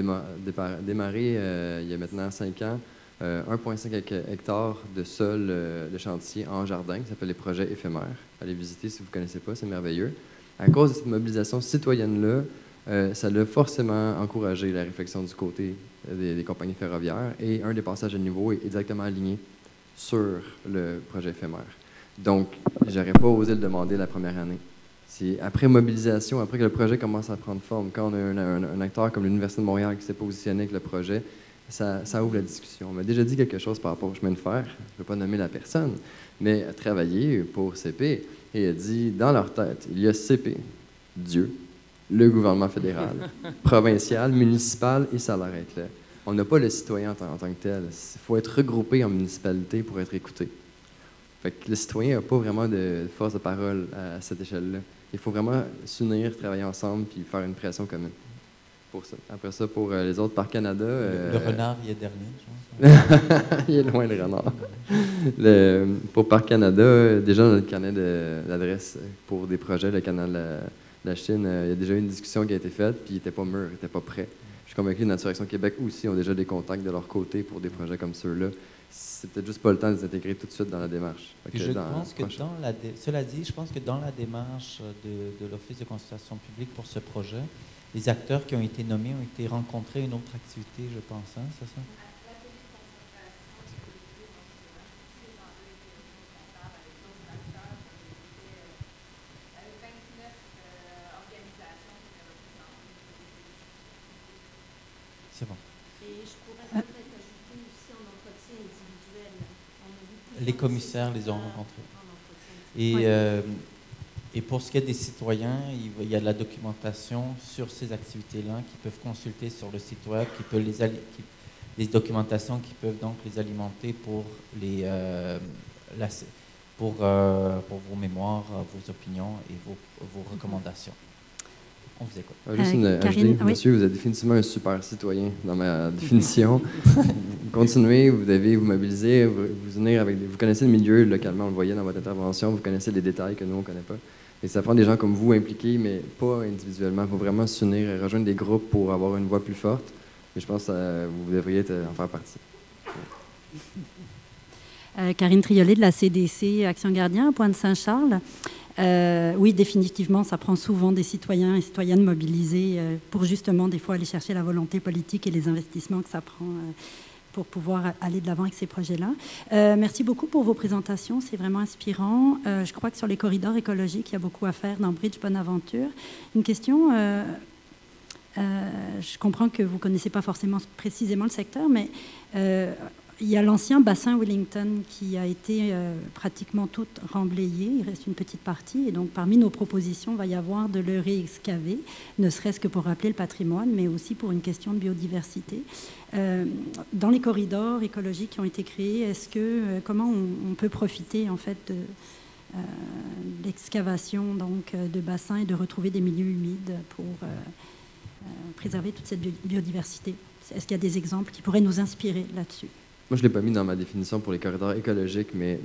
démarré il y a maintenant 5 ans 1,5 hectares de sol de chantier en jardin qui s'appelle les projets éphémères. Allez visiter si vous ne connaissez pas, c'est merveilleux. À cause de cette mobilisation citoyenne-là, ça a forcément encouragé la réflexion du côté des compagnies ferroviaires et un des passages à niveau est directement aligné sur le projet éphémère. Donc, je n'aurais pas osé le demander la première année. C'est après mobilisation, après que le projet commence à prendre forme, quand on a un acteur comme l'Université de Montréal qui s'est positionné avec le projet, Ça ouvre la discussion. On m'a déjà dit quelque chose par rapport au chemin de fer. Je ne vais pas nommer la personne, mais a travaillé pour CP et a dit, dans leur tête, il y a CP, Dieu, le gouvernement fédéral, provincial, municipal, et ça l'arrête là. On n'a pas le citoyen en tant que tel. Il faut être regroupé en municipalité pour être écouté. Fait que le citoyen n'a pas vraiment de force de parole à cette échelle-là. Il faut vraiment s'unir, travailler ensemble, puis faire une pression commune. Pour ça. Après ça, pour les autres, Parcs Canada...
Le renard, il est dernier, je pense.
Il est loin, le renard. Pour Parcs Canada, déjà, dans notre carnet d'adresse pour des projets, le canal de la Chine, il y a déjà eu une discussion qui a été faite, puis il n'était pas mûr, il n'était pas prêt. Je suis convaincu que Nature Action Québec aussi ont déjà des contacts de leur côté pour des projets comme ceux-là. C'est peut-être juste pas le temps de les intégrer tout de suite dans la démarche.
Puis je pense que cela dit, je pense que dans la démarche de l'Office de consultation publique pour ce projet, les acteurs qui ont été nommés ont été rencontrés à une autre activité, je pense, hein, c'est ça? C'est bon.
Et je pourrais peut-être ajouter aussi en entretien individuel.
Les commissaires les ont rencontrés. Et pour ce qui est des citoyens, il y a de la documentation sur ces activités-là qui peuvent consulter sur le site web, des documentations qui peuvent donc les alimenter pour vos mémoires, vos opinions et vos recommandations. On vous écoute.
Juste une
Karine, oui.
Monsieur, vous êtes définitivement un super citoyen dans ma définition. Vous continuez, vous devez vous mobiliser, vous unir avec vous connaissez le milieu localement, on le voyait dans votre intervention, vous connaissez les détails que nous, on ne connaît pas. Et ça prend des gens comme vous impliqués, mais pas individuellement. Il faut vraiment s'unir et rejoindre des groupes pour avoir une voix plus forte. Et je pense que vous devriez en faire partie.
Karine Triolet de la CDC Action Gardien à Pointe-Saint-Charles. Oui, définitivement, ça prend souvent des citoyens et citoyennes mobilisés pour justement, des fois, aller chercher la volonté politique et les investissements que ça prend pour pouvoir aller de l'avant avec ces projets-là. Merci beaucoup pour vos présentations, c'est vraiment inspirant. Je crois que sur les corridors écologiques, il y a beaucoup à faire dans Bridge Bonaventure. Une question, je comprends que vous ne connaissez pas forcément précisément le secteur, mais il y a l'ancien bassin Wellington qui a été pratiquement tout remblayé. Il reste une petite partie. Et donc, parmi nos propositions, il va y avoir de le réexcaver, ne serait-ce que pour rappeler le patrimoine, mais aussi pour une question de biodiversité. Dans les corridors écologiques qui ont été créés, comment on peut profiter, en fait, de l'excavation de bassins et de retrouver des milieux humides pour préserver toute cette biodiversité? Est-ce qu'il y a des exemples qui pourraient nous inspirer là-dessus?
Moi, je ne l'ai pas mis dans ma définition pour les corridors écologiques, mais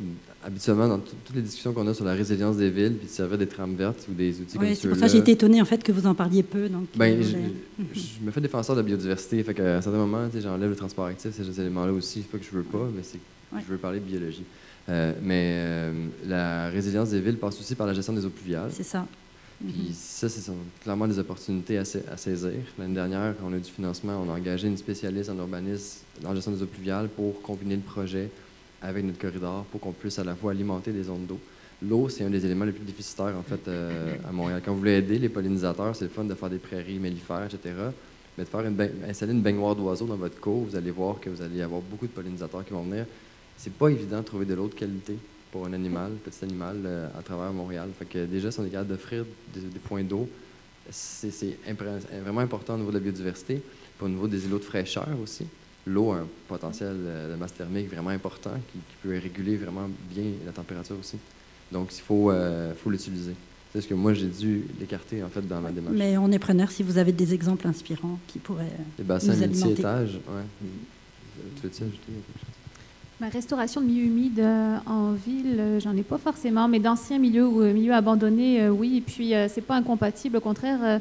habituellement, dans toutes les discussions qu'on a sur la résilience des villes, puis de servir des trames vertes ou des outils comme ceux-là...
C'est pour ça que j'ai été étonnée, en fait, que vous en parliez peu. Donc,
je me fais défenseur de la biodiversité, fait qu'à un certain moment, j'enlève le transport actif, ces éléments-là aussi. C'est pas que je veux pas, mais c'est que je veux parler de biologie. La résilience des villes passe aussi par la gestion des eaux pluviales.
C'est ça.
Puis ça, c'est clairement des opportunités à saisir. L'année dernière, quand on a eu du financement, on a engagé une spécialiste en urbanisme dans la gestion des eaux pluviales pour combiner le projet avec notre corridor pour qu'on puisse à la fois alimenter des zones d'eau. L'eau, c'est un des éléments les plus déficitaires, en fait, à Montréal. Quand vous voulez aider les pollinisateurs, c'est le fun de faire des prairies mellifères, etc. Mais de installer une baignoire d'oiseaux dans votre cour, vous allez voir que vous allez avoir beaucoup de pollinisateurs qui vont venir. C'est pas évident de trouver de l'eau de qualité pour un petit animal à travers Montréal. Fait que déjà, si on est capable d'offrir des points d'eau, c'est vraiment important au niveau de la biodiversité, puis au niveau des îlots de fraîcheur aussi. L'eau a un potentiel de masse thermique vraiment important qui peut réguler vraiment bien la température aussi. Donc, il faut l'utiliser. C'est ce que moi, j'ai dû l'écarter, en fait, dans ma démarche.
Mais on est preneur si vous avez des exemples inspirants qui pourraient
les bassins
nous alimenter.
multi-étages, oui. Tu veux-tu ajouter quelque chose?
Ma restauration de milieux humides en ville, j'en ai pas forcément, mais d'anciens milieux ou milieux abandonnés, oui. Et puis, c'est pas incompatible. Au contraire,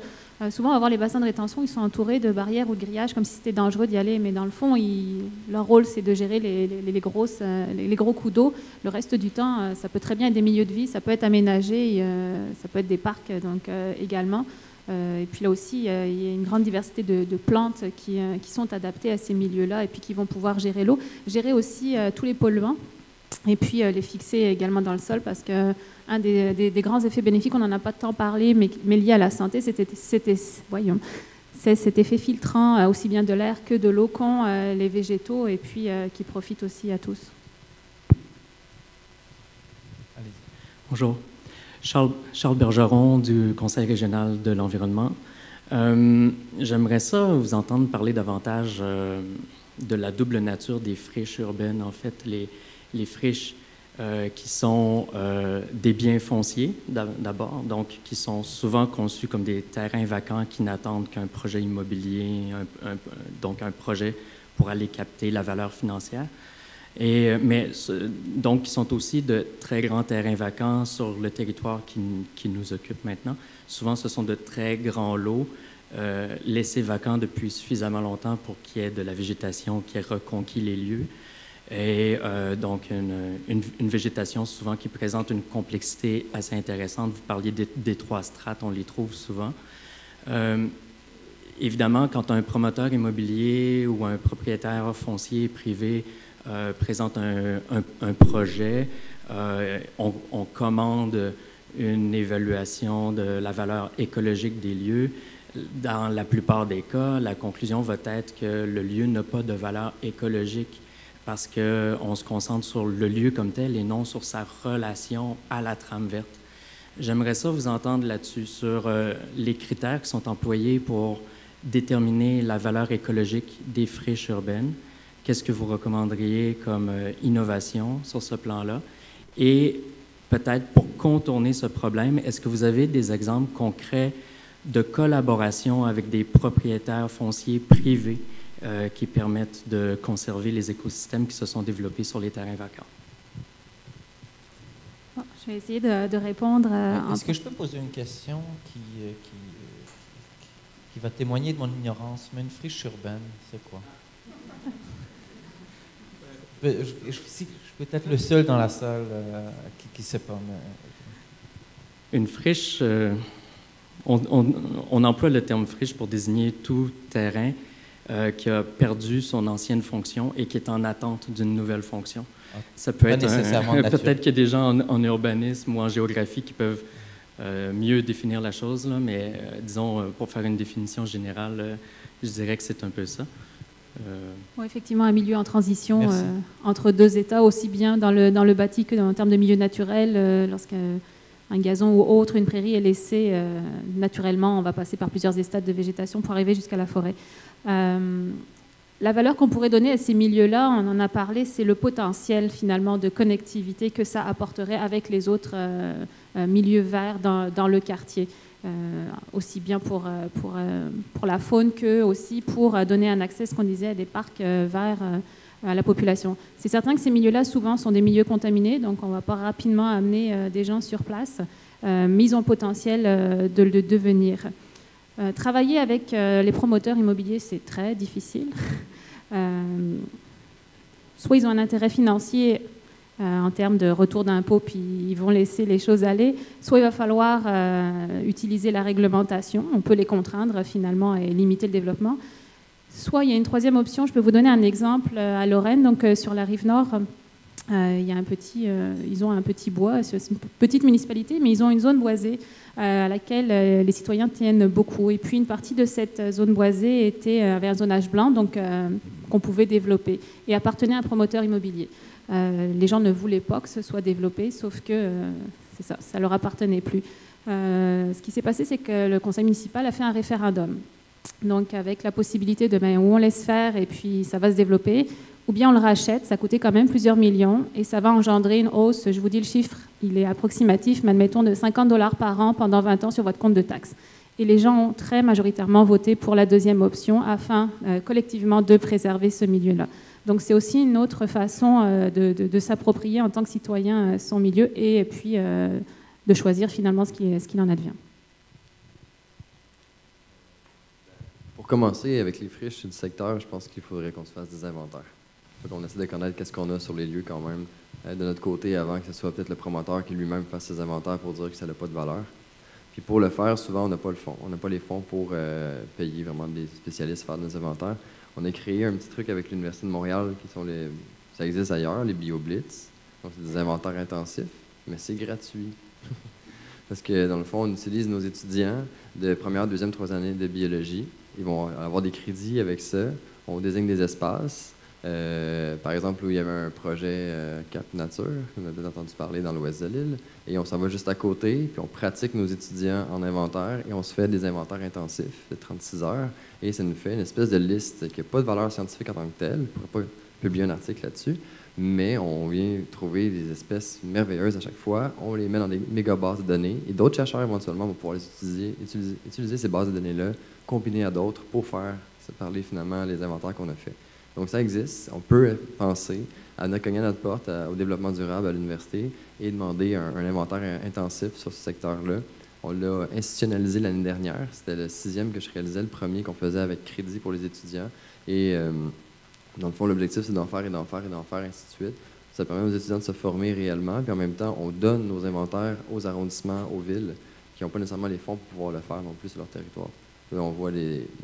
souvent, on va voir les bassins de rétention, ils sont entourés de barrières ou de grillages, comme si c'était dangereux d'y aller. Mais dans le fond, leur rôle, c'est de gérer les gros coups d'eau. Le reste du temps, ça peut très bien être des milieux de vie, ça peut être aménagé, ça peut être des parcs donc, également. Et puis là aussi, il y a une grande diversité de plantes qui sont adaptées à ces milieux-là et puis qui vont pouvoir gérer l'eau, gérer aussi tous les polluants et puis les fixer également dans le sol parce qu'un des grands effets bénéfiques, on n'en a pas tant parlé, mais lié à la santé, c'est cet effet filtrant aussi bien de l'air que de l'eau qu'ont les végétaux et puis qui profite aussi à tous.
Bonjour. Charles Bergeron du Conseil régional de l'environnement. J'aimerais ça vous entendre parler davantage de la double nature des friches urbaines. En fait, les friches qui sont des biens fonciers d'abord, donc qui sont souvent conçus comme des terrains vacants qui n'attendent qu'un projet immobilier, donc un projet pour aller capter la valeur financière. Mais donc, qui sont aussi de très grands terrains vacants sur le territoire qui nous occupe maintenant. Souvent, ce sont de très grands lots laissés vacants depuis suffisamment longtemps pour qu'il y ait de la végétation qui ait reconquis les lieux. Et donc, une végétation souvent qui présente une complexité assez intéressante. Vous parliez des 3 strates, on les trouve souvent. Évidemment, quand un promoteur immobilier ou un propriétaire foncier privé présente un projet, on commande une évaluation de la valeur écologique des lieux. Dans la plupart des cas, la conclusion va être que le lieu n'a pas de valeur écologique parce qu'on se concentre sur le lieu comme tel et non sur sa relation à la trame verte. J'aimerais ça vous entendre là-dessus, sur les critères qui sont employés pour déterminer la valeur écologique des friches urbaines. Qu'est-ce que vous recommanderiez comme innovation sur ce plan-là? Et peut-être pour contourner ce problème, est-ce que vous avez des exemples concrets de collaboration avec des propriétaires fonciers privés qui permettent de conserver les écosystèmes qui se sont développés sur les terrains vacants?
Bon, je vais essayer de répondre.
Est-ce que je peux poser une question qui va témoigner de mon ignorance? Mais une friche urbaine, c'est quoi? Je suis peut-être le seul dans la salle qui ne sait pas. Mais...
Une friche, on emploie le terme friche pour désigner tout terrain qui a perdu son ancienne fonction et qui est en attente d'une nouvelle fonction. Okay. Ça peut être peut-être qu'il y a des gens en urbanisme ou en géographie qui peuvent mieux définir la chose, là, mais disons, pour faire une définition générale, je dirais que c'est un peu ça.
Oui, effectivement, un milieu en transition entre 2 états, aussi bien dans le bâti que en termes de milieu naturel. Lorsqu'un gazon ou autre, une prairie est laissée naturellement, on va passer par plusieurs stades de végétation pour arriver jusqu'à la forêt. La valeur qu'on pourrait donner à ces milieux-là, on en a parlé, c'est le potentiel finalement de connectivité que ça apporterait avec les autres milieux verts dans le quartier. Aussi bien pour la faune que aussi pour donner un accès, ce qu'on disait, à des parcs verts à la population. C'est certain que ces milieux-là, souvent, sont des milieux contaminés, donc on ne va pas rapidement amener des gens sur place, mais ils ont le potentiel de le devenir. Travailler avec les promoteurs immobiliers, c'est très difficile. Soit ils ont un intérêt financier en termes de retour d'impôt, puis ils vont laisser les choses aller. Soit il va falloir utiliser la réglementation, on peut les contraindre finalement et limiter le développement. Soit il y a une troisième option, je peux vous donner un exemple à Lorraine, donc sur la rive nord, il y a ils ont un petit bois, c'est une petite municipalité, mais ils ont une zone boisée à laquelle les citoyens tiennent beaucoup. Et puis une partie de cette zone boisée avait un zonage blanc, donc qu'on pouvait développer, et appartenait à un promoteur immobilier. Les gens ne voulaient pas que ce soit développé, sauf que ça ne leur appartenait plus. Ce qui s'est passé, c'est que le conseil municipal a fait un référendum. Donc avec la possibilité de où on laisse faire et puis ça va se développer, ou bien on le rachète, ça coûtait quand même plusieurs millions et ça va engendrer une hausse, je vous dis le chiffre, il est approximatif, mais admettons de $50 par an pendant 20 ans sur votre compte de taxes. Et les gens ont très majoritairement voté pour la deuxième option afin collectivement de préserver ce milieu-là. Donc c'est aussi une autre façon de s'approprier en tant que citoyen son milieu et puis de choisir finalement ce qu'il en advient.
Pour commencer, avec les friches du secteur, je pense qu'il faudrait qu'on se fasse des inventaires. Il faut qu'on essaie de connaître qu'est-ce qu'on a sur les lieux quand même, de notre côté, avant que ce soit peut-être le promoteur qui lui-même fasse ses inventaires pour dire que ça n'a pas de valeur. Puis pour le faire, souvent, on n'a pas le fonds. On n'a pas les fonds pour payer vraiment des spécialistes faire des inventaires. On a créé un petit truc avec l'Université de Montréal, ça existe ailleurs, les BioBlitz. Donc, c'est des inventaires intensifs, mais c'est gratuit. Parce que, dans le fond, on utilise nos étudiants de première, deuxième, troisième année de biologie ils vont avoir des crédits avec ça. On désigne des espaces. Par exemple, où il y avait un projet Cap Nature, qu'on a peut-être entendu parler dans l'ouest de l'île, et on s'en va juste à côté, puis on pratique nos étudiants en inventaire, et on se fait des inventaires intensifs de 36 heures, et ça nous fait une espèce de liste qui n'a pas de valeur scientifique en tant que telle. On ne pourrait pas publier un article là-dessus, mais on vient trouver des espèces merveilleuses à chaque fois. On les met dans des méga bases de données, et d'autres chercheurs éventuellement vont pouvoir les utiliser ces bases de données-là, combinées à d'autres pour faire parler finalement les inventaires qu'on a faits. Donc ça existe. On peut penser à cogner à notre porte au développement durable à l'université et demander un inventaire intensif sur ce secteur-là. On l'a institutionnalisé l'année dernière. C'était le 6e que je réalisais, le premier qu'on faisait avec crédit pour les étudiants. Et dans le fond, l'objectif, c'est d'en faire et d'en faire et d'en faire, ainsi de suite. Ça permet aux étudiants de se former réellement. Puis en même temps, on donne nos inventaires aux arrondissements, aux villes, qui n'ont pas nécessairement les fonds pour pouvoir le faire non plus sur leur territoire. Là, on voit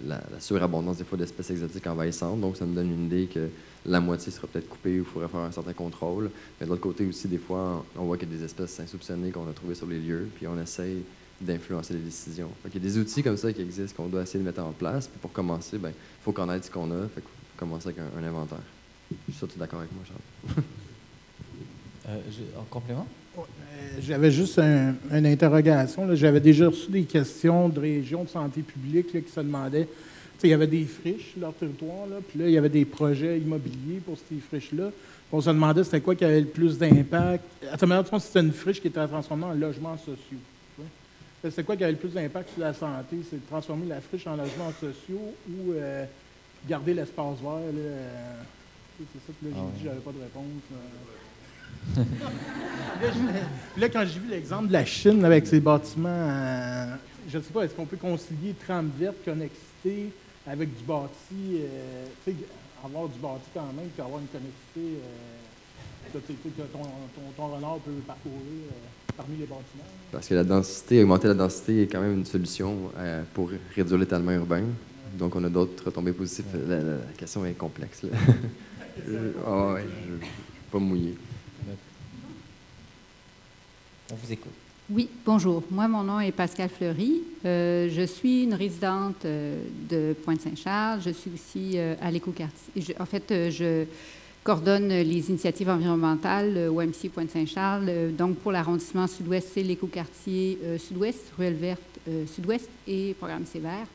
la surabondance des fois d'espèces exotiques envahissantes, donc ça nous donne une idée que la moitié sera peut-être coupée ou il faudrait faire un certain contrôle. Mais de l'autre côté aussi, des fois, on voit qu'il y a des espèces insoupçonnées qu'on a trouvées sur les lieux, puis on essaye d'influencer les décisions. Il y a des outils comme ça qui existent, qu'on doit essayer de mettre en place. Puis pour commencer, il faut connaître ce qu'on a, fait qu'il faut commencer avec un inventaire. Je suis sûr que tu es d'accord avec moi, Charles.
En complément?
J'avais juste une interrogation. J'avais déjà reçu des questions de régions de santé publique là, qui se demandaient. Il y avait des friches sur leur territoire, là, puis là, il y avait des projets immobiliers pour ces friches-là. On se demandait c'était quoi qui avait le plus d'impact. À ta manière, c'était une friche qui était transformée en logements sociaux. C'est quoi qui avait le plus d'impact sur la santé? C'est de transformer la friche en logements sociaux ou garder l'espace vert? C'est ça que là, j'ai dit, j'avais pas de réponse. Là, quand j'ai vu l'exemple de la Chine avec ses bâtiments, je ne sais pas, est-ce qu'on peut concilier trame verte, connexité avec du bâti, avoir du bâti quand même, puis avoir une connexité que ton renard peut parcourir parmi les bâtiments?
Parce que augmenter la densité est quand même une solution pour réduire l'étalement urbain. Donc, on a d'autres retombées positives. La question est complexe. Là. Je ne vais pas mouiller.
On vous écoute.
Oui, bonjour. Moi, mon nom est Pascal Fleury. Je suis une résidente de Pointe-Saint-Charles. Je suis aussi à l'écoquartier. En fait, je coordonne les initiatives environnementales au OMC Pointe-Saint-Charles. Donc, pour l'arrondissement sud-ouest, c'est l'écoquartier sud-ouest, Ruelle verte sud-ouest et Programme Sévère.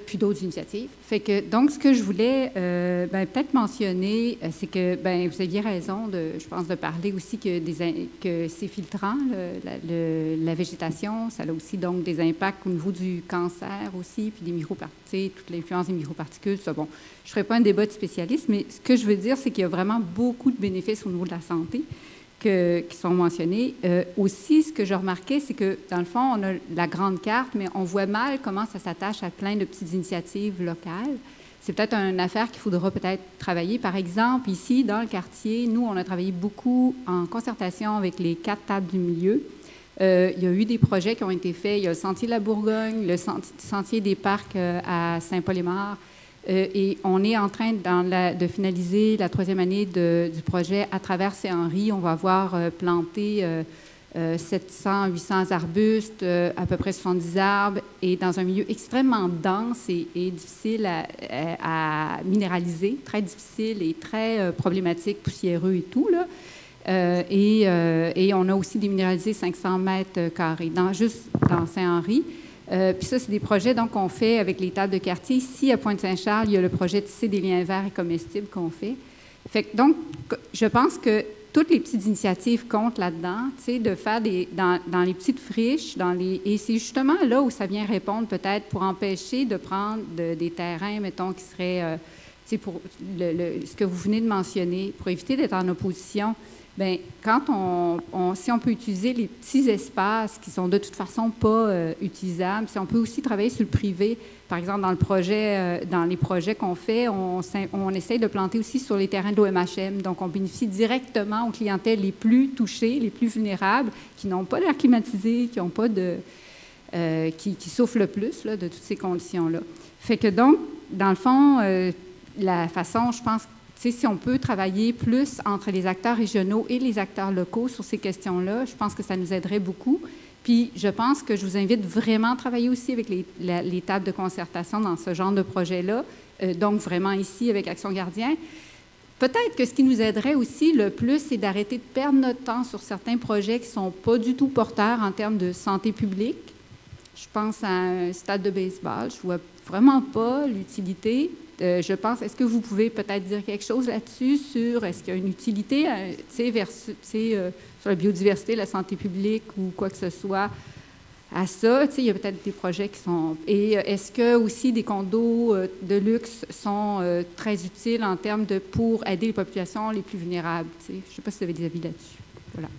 Puis d'autres initiatives. Fait que, donc, ce que je voulais peut-être mentionner, c'est que vous aviez raison, je pense, de parler aussi que c'est filtrant, la végétation. Ça a aussi donc des impacts au niveau du cancer aussi, puis des microparticules, toute l'influence des microparticules. Ça, bon, je ne ferai pas un débat de spécialistes, mais ce que je veux dire, c'est qu'il y a vraiment beaucoup de bénéfices au niveau de la santé qui sont mentionnés. Aussi, ce que je remarquais, c'est que, dans le fond, on a la grande carte, mais on voit mal comment ça s'attache à plein de petites initiatives locales. C'est peut-être une affaire qu'il faudra peut-être travailler. Par exemple, ici, dans le quartier, nous, on a travaillé beaucoup en concertation avec les 4 tables du milieu. Il y a eu des projets qui ont été faits. Il y a le Sentier de la Bourgogne, le Sentier des Parcs à Saint-Paul-et-Mare. Et on est en train de finaliser la 3e année du projet à travers Saint-Henri. On va avoir planté 700-800 arbustes, à peu près 70 arbres, et dans un milieu extrêmement dense et difficile à minéraliser, très difficile et très problématique, poussiéreux et tout, là. Et on a aussi déminéralisé 500 mètres carrés, juste dans Saint-Henri. Puis ça, c'est des projets qu'on fait avec les tables de quartier. Ici, à Pointe-Saint-Charles, il y a le projet Tisser des liens verts et comestibles qu'on fait. Donc, je pense que toutes les petites initiatives comptent là-dedans, de faire dans les petites friches, et c'est justement là où ça vient répondre peut-être pour empêcher de prendre des terrains, mettons, qui seraient, pour ce que vous venez de mentionner, pour éviter d'être en opposition. Bien, si on peut utiliser les petits espaces qui sont de toute façon pas utilisables, si on peut aussi travailler sur le privé, par exemple dans les projets qu'on fait, on essaye de planter aussi sur les terrains de l'OMHM, donc on bénéficie directement aux clientèles les plus touchées, les plus vulnérables, qui n'ont pas d'air climatisé, qui n'ont pas qui souffrent le plus là, de toutes ces conditions-là. Fait que donc, dans le fond, la façon, je pense, si on peut travailler plus entre les acteurs régionaux et les acteurs locaux sur ces questions-là, je pense que ça nous aiderait beaucoup. Puis, je pense que je vous invite vraiment à travailler aussi avec les tables de concertation dans ce genre de projet-là. Donc, vraiment ici, avec Action Gardien. Peut-être que ce qui nous aiderait aussi le plus, c'est d'arrêter de perdre notre temps sur certains projets qui ne sont pas du tout porteurs en termes de santé publique. Je pense à un stade de baseball. Je ne vois vraiment pas l'utilité. Je pense, est-ce que vous pouvez peut-être dire quelque chose là-dessus sur est-ce qu'il y a une utilité sur la biodiversité, la santé publique ou quoi que ce soit à ça? Il y a peut-être des projets qui sont... Et est-ce que aussi des condos de luxe sont très utiles en termes pour aider les populations les plus vulnérables? Je ne sais pas si vous avez des avis là-dessus. Voilà.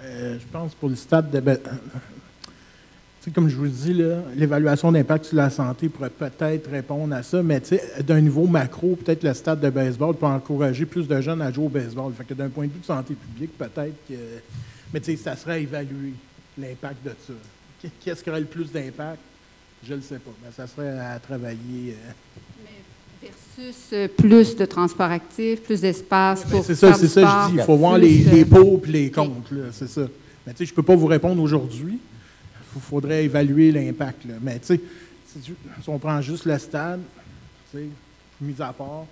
Je pense pour le stade de... Comme je vous le dis, l'évaluation d'impact sur la santé pourrait peut-être répondre à ça, mais d'un niveau macro, peut-être le stade de baseball peut encourager plus de jeunes à jouer au baseball. Fait que d'un point de vue de santé publique, peut-être que... Mais ça serait à évaluer l'impact de ça. Qu'est-ce qui aurait le plus d'impact? Je ne le sais pas. Mais ça serait à travailler.
Mais versus plus de transport actif, plus d'espace pour
c'est ça, je dis. Il faut voir les pour et les contre. C'est ça. Mais je ne peux pas vous répondre aujourd'hui. Il faudrait évaluer l'impact. Mais si on prend juste le stade, mis à part,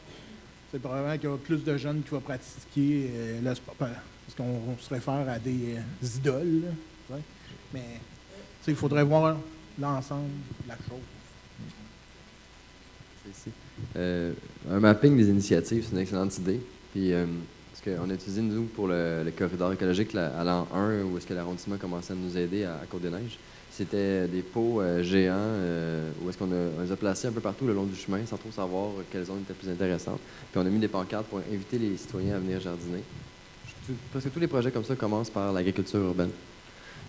c'est probablement qu'il y a plus de jeunes qui vont pratiquer le sport. Parce qu'on se réfère à des idoles. Là, mais il faudrait voir l'ensemble de la chose.
Un mapping des initiatives, c'est une excellente idée. Puis, parce qu'on a utilisé, nous, pour le corridor écologique à l'an 1, où est-ce que l'arrondissement commençait à nous aider à Côte-des-Neiges. C'était des pots géants où est-ce qu'on les a placés un peu partout le long du chemin sans trop savoir quelles zones étaient plus intéressantes. Puis on a mis des pancartes pour inviter les citoyens à venir jardiner. Parce que tous les projets comme ça commencent par l'agriculture urbaine.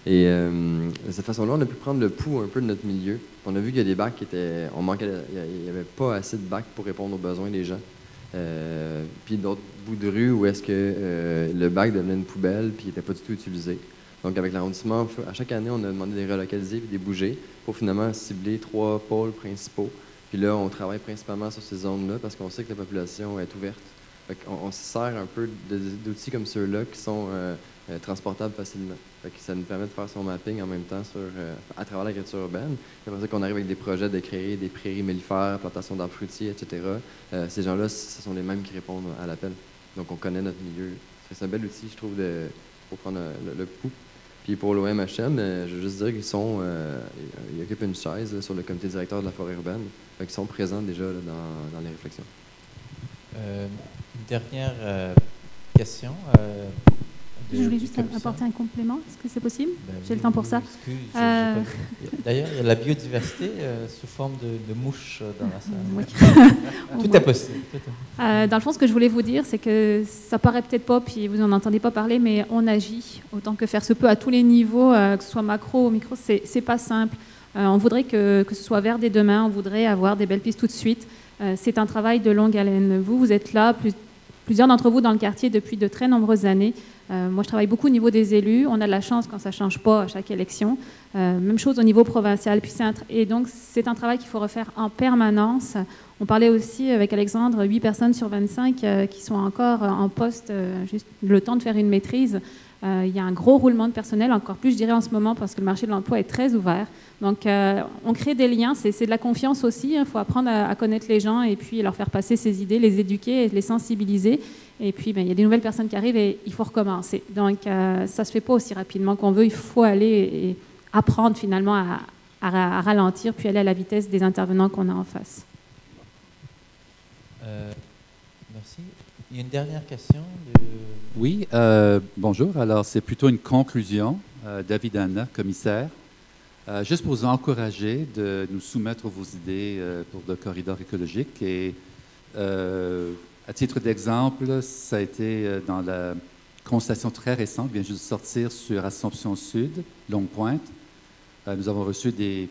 Et de cette façon-là, on a pu prendre le pouls un peu de notre milieu. Puis on a vu qu'il y a des bacs qui étaient... Il n'y avait pas assez de bacs pour répondre aux besoins des gens. Puis d'autres bouts de rue où est-ce que le bac devenait une poubelle puis il n'était pas du tout utilisé. Donc, avec l'arrondissement, à chaque année, on a demandé de les relocaliser et de les bouger pour finalement cibler 3 pôles principaux. Puis là, on travaille principalement sur ces zones-là parce qu'on sait que la population est ouverte. On se sert un peu d'outils comme ceux-là qui sont transportables facilement. Ça nous permet de faire son mapping en même temps à travers l'agriculture urbaine. C'est pour ça qu'on arrive avec des projets de créer des prairies mellifères, plantations d'arbres fruitiers, etc. Ces gens-là, ce sont les mêmes qui répondent à l'appel. Donc, on connaît notre milieu. C'est un bel outil, je trouve, pour prendre le pouls. Puis pour l'OMHM, je veux juste dire qu'ils occupent une chaise sur le comité directeur de la forêt urbaine. Ils sont présents déjà là, dans les réflexions.
Une dernière question.
Je voulais juste apporter un complément. Est-ce que c'est possible? J'ai le temps pour ça.
D'ailleurs, il y a la biodiversité sous forme de mouches dans la salle. Oui. Tout est possible.
Dans le fond, ce que je voulais vous dire, c'est que ça paraît peut-être pas, puis vous n'en entendez pas parler, mais on agit autant que faire se peut à tous les niveaux, que ce soit macro ou micro. C'est pas simple. On voudrait que ce soit vert dès demain. On voudrait avoir des belles pistes tout de suite. C'est un travail de longue haleine. Vous êtes là, plusieurs d'entre vous dans le quartier depuis de très nombreuses années. Moi, je travaille beaucoup au niveau des élus. On a de la chance quand ça ne change pas à chaque élection. Même chose au niveau provincial. Et donc, c'est un travail qu'il faut refaire en permanence. On parlait aussi avec Alexandre, 8 personnes sur 25 qui sont encore en poste, juste le temps de faire une maîtrise. Il y a un gros roulement de personnel, encore plus, je dirais, en ce moment, parce que le marché de l'emploi est très ouvert. Donc, on crée des liens. C'est de la confiance aussi. Il faut apprendre à connaître les gens et puis leur faire passer ses idées, les éduquer, les sensibiliser. Et puis, il y a des nouvelles personnes qui arrivent et il faut recommencer. Donc, ça ne se fait pas aussi rapidement qu'on veut. Il faut aller et apprendre finalement à ralentir, puis aller à la vitesse des intervenants qu'on a en face.
Merci. Il y a une dernière question.
Oui, bonjour. Alors, c'est plutôt une conclusion. David Anna, commissaire. Juste pour vous encourager de nous soumettre vos idées pour le corridor écologique. Et à titre d'exemple, ça a été dans la constatation très récente, vient juste de sortir sur Assomption Sud, Longue-Pointe. Nous avons reçu des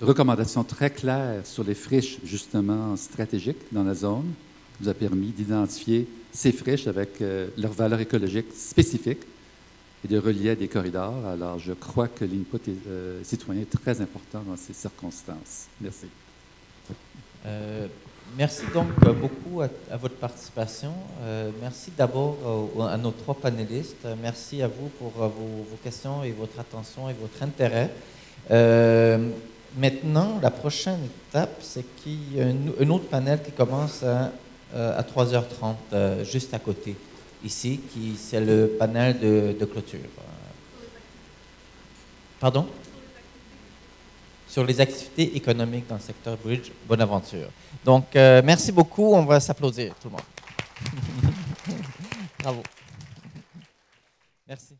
recommandations très claires sur les friches, justement, stratégiques dans la zone, qui nous a permis d'identifier ces friches avec leurs valeurs écologiques spécifiques et de relier à des corridors. Alors, je crois que l'input citoyen est très important dans ces circonstances. Merci.
Merci donc beaucoup à votre participation. Merci d'abord à nos 3 panélistes. Merci à vous pour vos questions et votre attention et votre intérêt. Maintenant, la prochaine étape, c'est qu'il y a un autre panel qui commence à 3h30, juste à côté, ici, c'est le panel de clôture. Pardon? Sur les activités économiques dans le secteur Bridge Bonaventure. Donc, merci beaucoup. On va s'applaudir, tout le monde. Bravo. Merci.